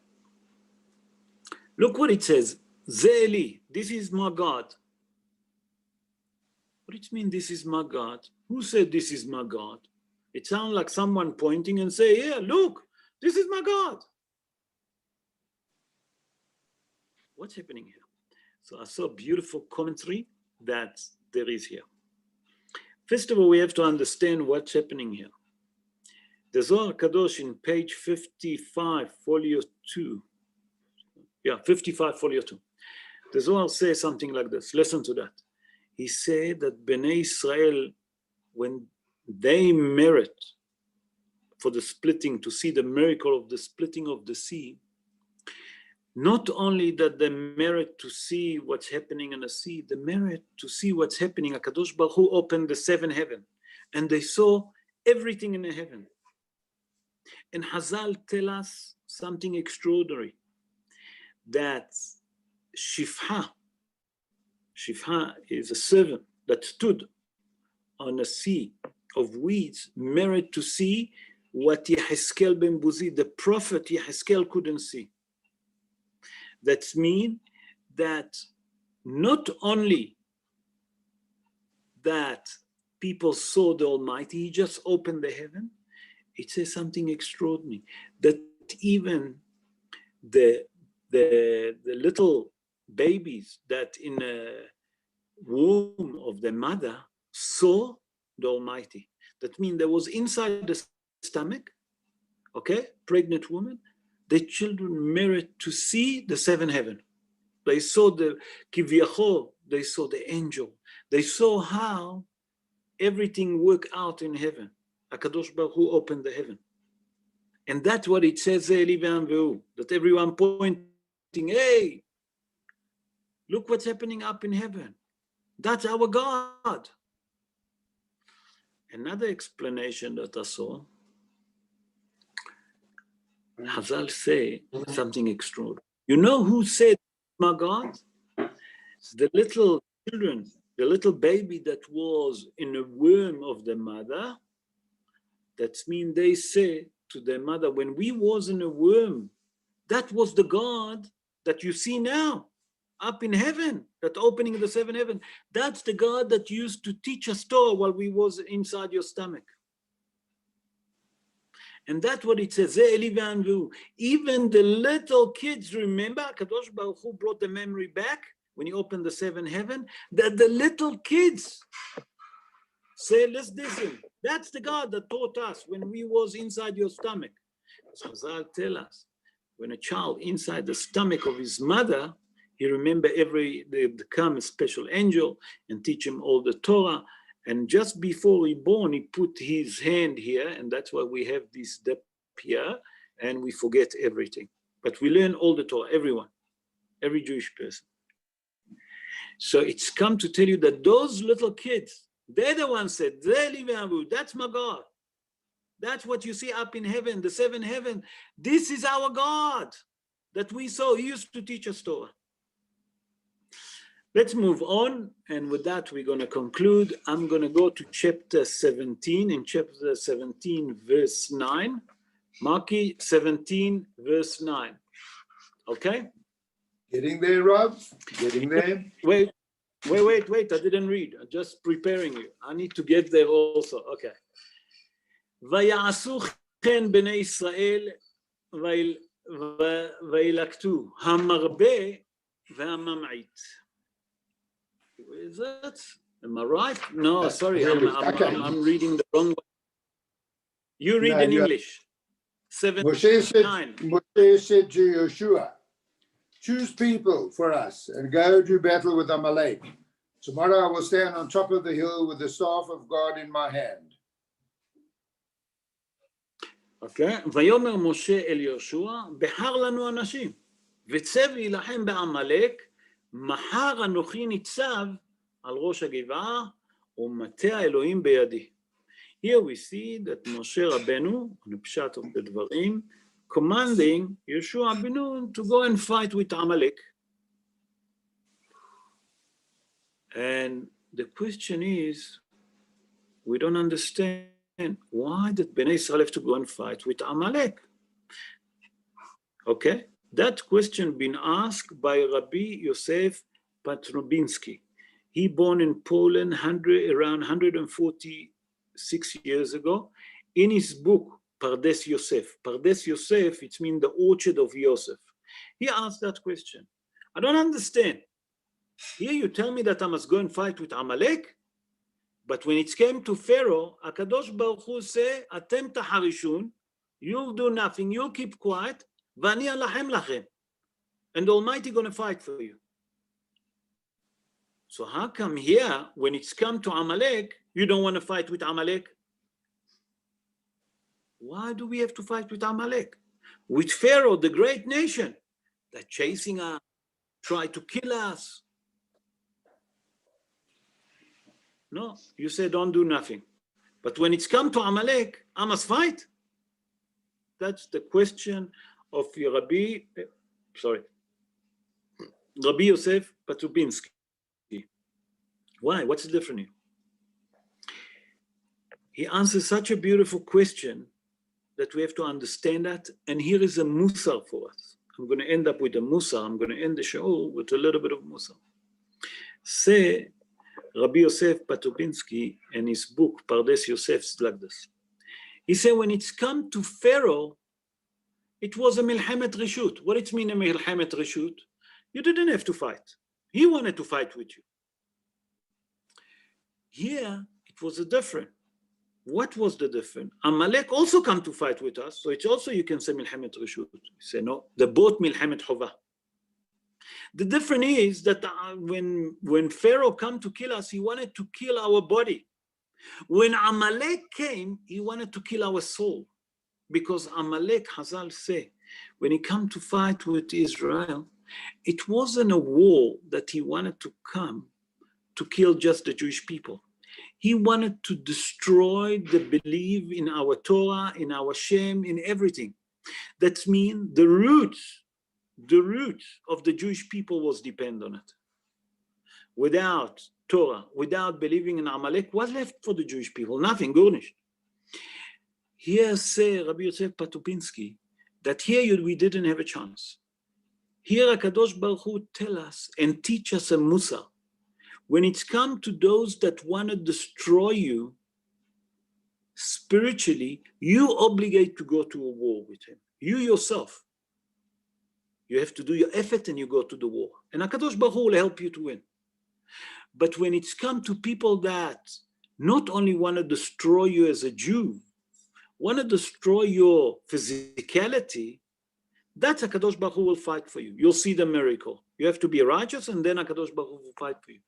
Look what it says. Ze Eli, this is my God. What does it mean, this is my God? Who said this is my God? It sounds like someone pointing and say, yeah, look, this is my God. What's happening here? So I saw a beautiful commentary that there is here. First of all, we have to understand what's happening here. The Zohar Kadosh in page 55, folio 2. Yeah, 55, folio 2. The Zohar says something like this. Listen to that. He said that Bnei Israel, when they merit for the splitting, to see the miracle of the splitting of the sea, not only that they merit to see what's happening in the sea, they merit to see what's happening. HaKadosh Baruch Hu opened the seven heaven, and they saw everything in the heaven. And Hazal tell us something extraordinary, that Shifha is a servant that stood on a sea of weeds, merit to see what Yehezkel ben Buzi, the prophet Yehezkel, couldn't see. That means that not only that people saw the Almighty, he just opened the heaven. It says something extraordinary, that even the little babies that in the womb of the mother saw the Almighty. That means there was inside the stomach, okay, pregnant woman, the children merit to see the seven heaven. They saw the Kivyachol, they saw the angel, they saw how everything worked out in heaven. HaKadosh Baruch Hu opened the heaven. And that's what it says, that everyone pointing, hey, look what's happening up in heaven. That's our God. Another explanation that I saw, Hazal say something extraordinary. You know who said, my God? The little children, the little baby that was in the womb of the mother. That means they say to their mother, when we was in a womb, that was the God that you see now up in heaven, that opening of the seven heaven. That's the God that used to teach us Torah while we was inside your stomach. And that's what it says. Even the little kids, remember, Kadosh Baruch Hu brought the memory back when he opened the seven heaven, that the little kids say, let's listen. That's the God that taught us when we was inside your stomach. So Chazal tell us, when a child inside the stomach of his mother, he remember they come a special angel and teach him all the Torah. And just before he born, he put his hand here, and that's why we have this depth here, and we forget everything. But we learn all the Torah, everyone, every Jewish person. So it's come to tell you that those little kids, they're the ones said, that's my God. That's what you see up in heaven, the seven heaven. This is our God that we saw. He used to teach us Torah. Let's move on, and with that we're going to conclude. I'm going to go to chapter 17, in chapter 17, verse 9. Maki 17, verse 9. Okay? Getting there, Rob? Getting there? Wait, I didn't read. I'm just preparing you. I need to get there also. Okay. ויעשו כן בני ישראל וילקטו המרבה והממעיט. Is that? Am I right? No, sorry, I'm reading the wrong one. You read in English. 79. Moshe said to Yeshua, choose people for us and go do battle with Amalek. Tomorrow I will stand on top of the hill with the staff of God in my hand. Okay. ויאמר משה אל יהושע, בחר לנו אנשים, וצב להילחם בעמלק, מחר אנוכי ניצב על ראש הגבעה, ומטה האלוהים בידי. Here we see that Moshe Rabbeinu, on the pshat of the dvarim, commanding Yeshua ben Nun to go and fight with Amalek. And the question is, we don't understand why did Bnei Israel have to go and fight with Amalek? Okay, that question been asked by Rabbi Yosef Patrobinsky. He born in Poland around 146 years ago. In his book, Pardes Yosef, it means the orchard of Yosef. He asked that question. I don't understand. Here you tell me that I must go and fight with Amalek, but when it came to Pharaoh, Akadosh Baruch Hu say, Atem taharishun, you'll do nothing, you'll keep quiet, v'ani alahem lachem, and the Almighty gonna fight for you. So how come here, when it's come to Amalek, you don't want to fight with Amalek? Why do we have to fight with Amalek? With Pharaoh, the great nation, that chasing us, try to kill us. No, you say don't do nothing. But when it's come to Amalek, I must fight. That's the question of Rabbi Yosef Patrobinsky. Why? What's the difference here? He answers such a beautiful question that we have to understand that. And here is a musar for us. I'm going to end up with a musar. I'm going to end the show with a little bit of musar. Say, Rabbi Yosef Patrobinsky, in his book, Pardes Yosef, is like this. He said, when it's come to Pharaoh, it was a milchemet reshut. What it mean a milchemet reshut? You didn't have to fight. He wanted to fight with you. Here, it was a different. What was the difference? Amalek also come to fight with us, so it's also, you can say milchemet reshut. You say, no, the both milchemet chova. The difference is that when Pharaoh come to kill us, he wanted to kill our body. When Amalek came, he wanted to kill our soul. Because Amalek, Hazal say, when he come to fight with Israel, it wasn't a war that he wanted to come to kill just the Jewish people. He wanted to destroy the belief in our Torah, in our Shem, in everything. That means the root of the Jewish people was dependent on it. Without Torah, without believing in Amalek, what left for the Jewish people? Nothing, garnished. Here say Rabbi Yosef Patrobinsky that here we didn't have a chance. Here HaKadosh Baruch Hu tell us and teach us a musar. When it's come to those that want to destroy you spiritually, you obligate to go to a war with him. You yourself. You have to do your effort and you go to the war. And HaKadosh Baruch Hu will help you to win. But when it's come to people that not only want to destroy you as a Jew, want to destroy your physicality, that's HaKadosh Baruch Hu will fight for you. You'll see the miracle. You have to be righteous and then HaKadosh Baruch Hu will fight for you.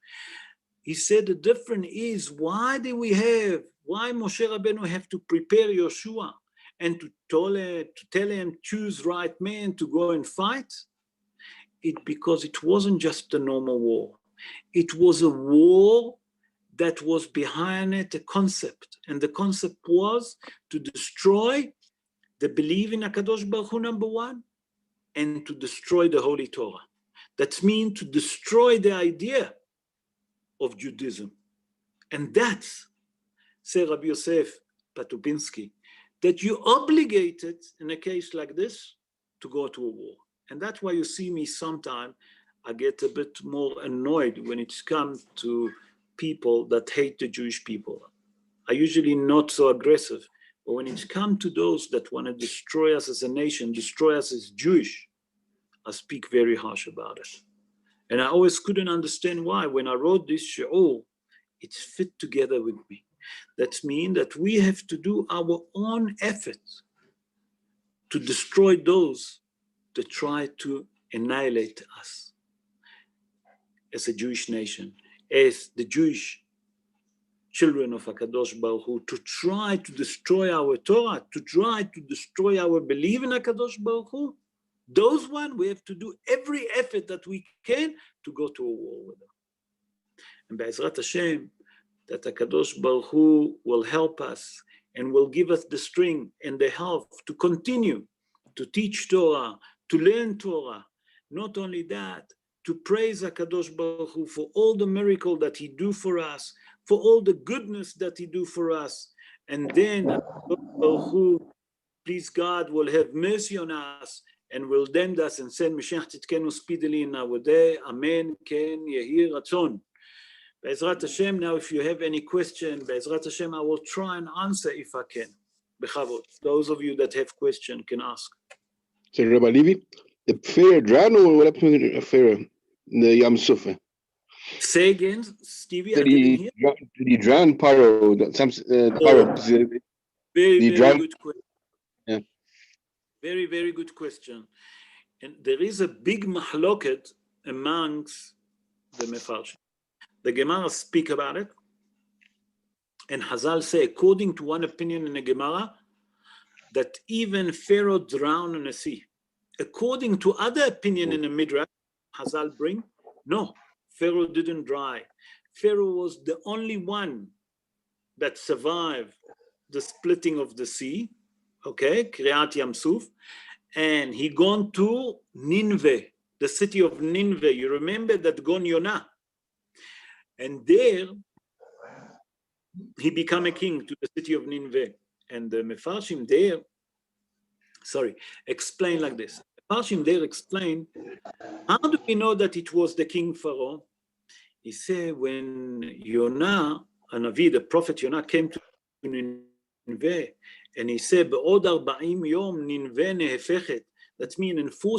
He said the difference is, why Moshe Rabbeinu have to prepare Yoshua and to tell him choose right man to go and fight? Because it wasn't just a normal war. It was a war that was behind it a concept. And the concept was to destroy the belief in HaKadosh Baruch Hu, number one, and to destroy the Holy Torah. That means to destroy the idea of Judaism. And that's, say Rabbi Yosef Patrobinsky, that you obligated in a case like this to go to a war. And that's why you see me sometimes, I get a bit more annoyed when it's come to people that hate the Jewish people. I usually not so aggressive, but when it's come to those that want to destroy us as a nation, destroy us as Jewish, I speak very harsh about it. And I always couldn't understand why. When I wrote this shi'ur, it's fit together with me. That means that we have to do our own effort to destroy those that try to annihilate us as a Jewish nation, as the Jewish children of HaKadosh Baruch Hu, to try to destroy our Torah, to try to destroy our belief in HaKadosh Baruch Hu. Those one, we have to do every effort that we can to go to a war with them. And Be'ezrat Hashem, that HaKadosh Baruch Hu will help us and will give us the strength and the help to continue to teach Torah, to learn Torah. Not only that, to praise HaKadosh Baruch Hu for all the miracle that he do for us, for all the goodness that he do for us. And then HaKadosh Baruch Hu, please God, will have mercy on us and will lend us and send Mashiach Tzidkenu speedily in our day. Amen. Ken Yehi Ratzon. Be'ezrat Hashem, now if you have any question, Be'ezrat Hashem, I will try and answer if I can. Bechavot. Those of you that have question can ask. So Rabbi Levy, the Pharaoh drowned, or what happened to the Pharaoh in the Yam Suf? Say again, Stevie, I Did didn't hear. he drown Paro? Very good question. Yeah. Very, very good question. And there is a big mahloket amongst the Mefarshim. The Gemara speak about it. And Hazal say, according to one opinion in the Gemara, that even Pharaoh drowned in the sea. According to other opinion in the Midrash, Hazal bring, no, Pharaoh didn't drown. Pharaoh was the only one that survived the splitting of the sea, okay, Kriyat Yam Suf, and he gone to Nineveh, the city of Nineveh. You remember that Gon Yonah. And there, he became a king to the city of Nineveh. And the Mefarshim there, explain like this. Mefarshim there explain, how do we know that it was the king Pharaoh? He said when Yonah, a Navi, the prophet Yonah, came to Nineveh, and he said, Be'od 40 yom Nineveh nehefechet. That means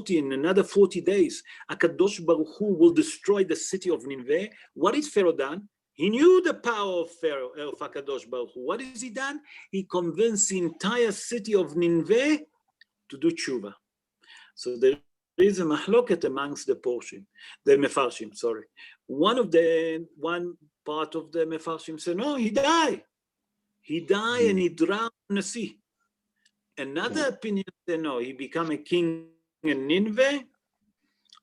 in another 40 days, HaKadosh Baruch Hu will destroy the city of Nineveh. What is Pharaoh done? He knew the power of Pharaoh, of HaKadosh Baruch Hu. What has he done? He convinced the entire city of Nineveh to do tshuva. So there is a mahloket amongst the Mefarshim, sorry. One part of the Mefarshim said, no, he died. He died and he drowned in the sea. Another opinion said, no, he became a king in Nineveh,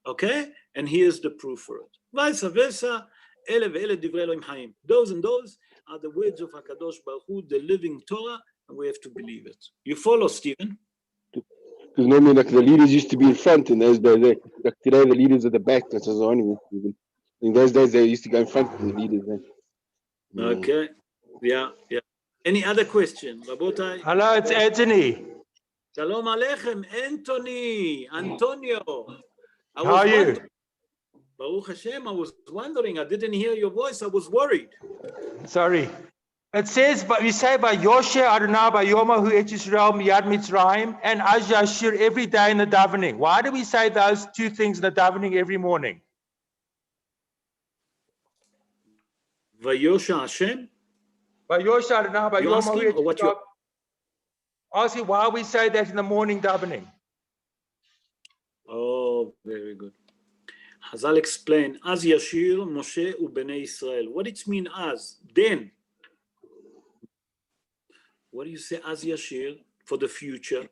okay? And here's the proof for it. Vice versa, those and those are the words of HaKadosh Baruch Hu, the living Torah, and we have to believe it. You follow, Stephen? Because normally like, the leaders used to be in front in those days. Like today, the leaders at the back. That's the only even. In those days, they used to go in front of the leaders. Yeah. Okay. Yeah. Any other question? Rabotai? Hello, it's Anthony. Shalom Aleichem, Antonio. How are you? Baruch Hashem, I was wondering. I didn't hear your voice. I was worried. Sorry. It says, but we say by Yoshe Adonai, by Yomahu Et Yisrael, Miyad Mitzrayim, and Az Yashir every day in the davening. Why do we say those two things in the davening every morning? Vayosha Hashem? By Yoshe Adonai, by Yomahu Et Yisrael. Asking why we say that in the morning davening. Oh, very good. Hazal explain, Az Yashir Moshe u'Bnei Israel. What it mean as? Then. What do you say Az Yashir for the future?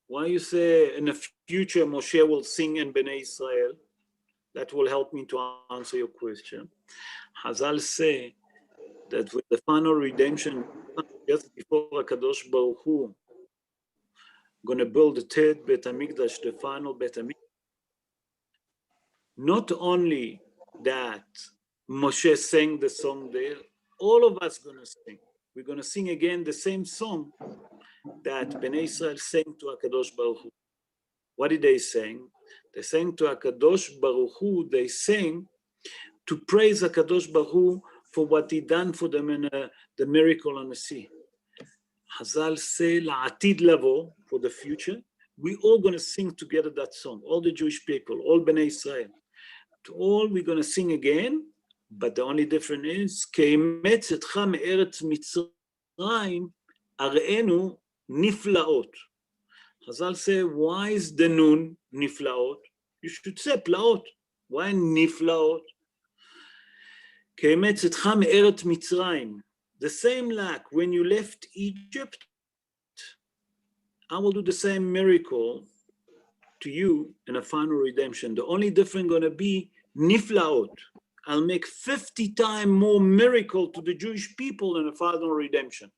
Why you say in the future Moshe will sing in Bnei Israel? That will help me to answer your question. Hazal say that with the final redemption, just before HaKadosh Baruch Hu going to build the third Bet HaMikdash, the final Bet HaMikdash, not only that Moshe sang the song there, all of us going to sing. We're going to sing again the same song that Bnei Israel sang to HaKadosh Baruch Hu. What did they sing? They sang to HaKadosh Baruch Hu, they sang to praise HaKadosh Baruch Hu for what he done for them in the miracle on the sea. Hazal say, La'atid lavo, for the future, we all going to sing together that song, all the Jewish people, all Bnei Israel. To all we're going to sing again, but the only difference is, Ke'emet etcha me'eretz Mitzrayim areenu niflaot. Hazal say, why is the nun niflaot? You should say plaot. Why niflaot? Ke'emet etcha me'eretz Mitzrayim. The same like when you left Egypt, I will do the same miracle to you in a final redemption. The only difference going to be niflaot. I'll make 50 times more miracle to the Jewish people in a final redemption.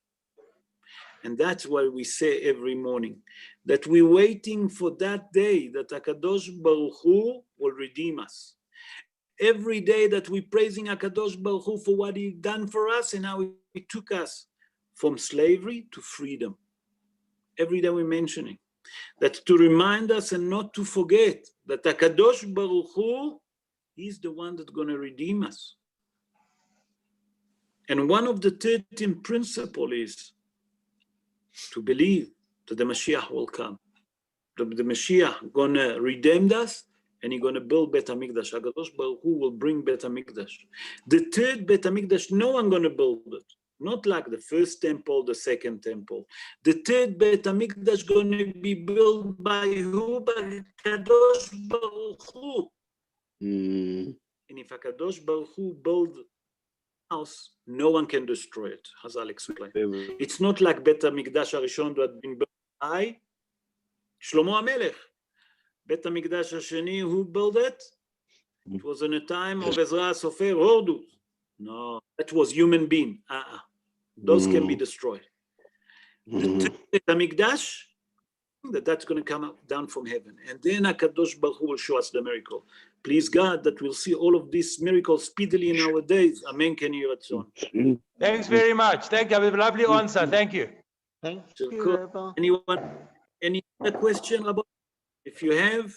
And that's what we say every morning, that we're waiting for that day that HaKadosh Baruch Hu will redeem us. Every day that we're praising HaKadosh Baruch Hu for what He done for us and how He took us from slavery to freedom. Every day we're mentioning that to remind us and not to forget that HaKadosh Baruch Hu, He's the one that's going to redeem us. And one of the 13 principles is to believe that the Mashiach will come. The Mashiach going to redeem us, and He's going to build Bet HaMikdash. HaKadosh Baruch Hu will bring Bet HaMikdash. The third Bet HaMikdash, no one going to build it. Not like the first temple, the second temple. The third Bet HaMikdash going to be built by who? By HaKadosh Baruch Hu. And if HaKadosh Baruch Hu build house, no one can destroy it. Hazal explain. It's not like Bet HaMikdash HaRishon that had been built by Shlomo HaMelech. Bet HaMikdash HaSheni, who built it? It was in a time of Ezra Sofer, Hordus. No, that was human being. Those can be destroyed. The Bet HaMikdash, that's going to come down from heaven. And then HaKadosh Baruch Hu will show us the miracle. Please God that we'll see all of these miracles speedily in our days. Amen. Can you read? Thanks very much. Thank you. Lovely answer. Thank you. Thank you, Rabbi. Anyone? Any other question, Rabbi? If you have,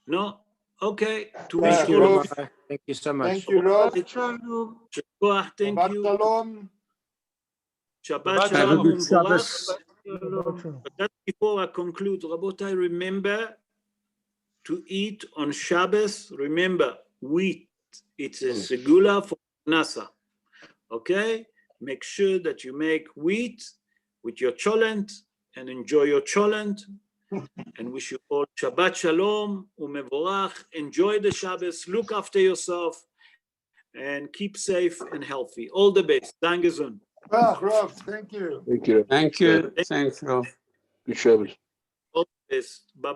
no? Okay. To Thank wish you, all Rob. of Thank you so much. Thank you, Rob. you, thank Shabbat you. Shalom. Shabbat Have a Have a Shalom. good Umvorach. Shabbos. But just before I conclude, Rabotai, remember to eat on Shabbos. Remember, wheat. It's a segula for nasa. Okay? Make sure that you make wheat with your cholent and enjoy your cholent. And wish you all Shabbat Shalom, Umevorach. Enjoy the Shabbos. Look after yourself and keep safe and healthy. All the best. Danke. Rob, thank you. Thank you. Thank you. Thanks, Rob. Good Shabbos. All the best. Bye.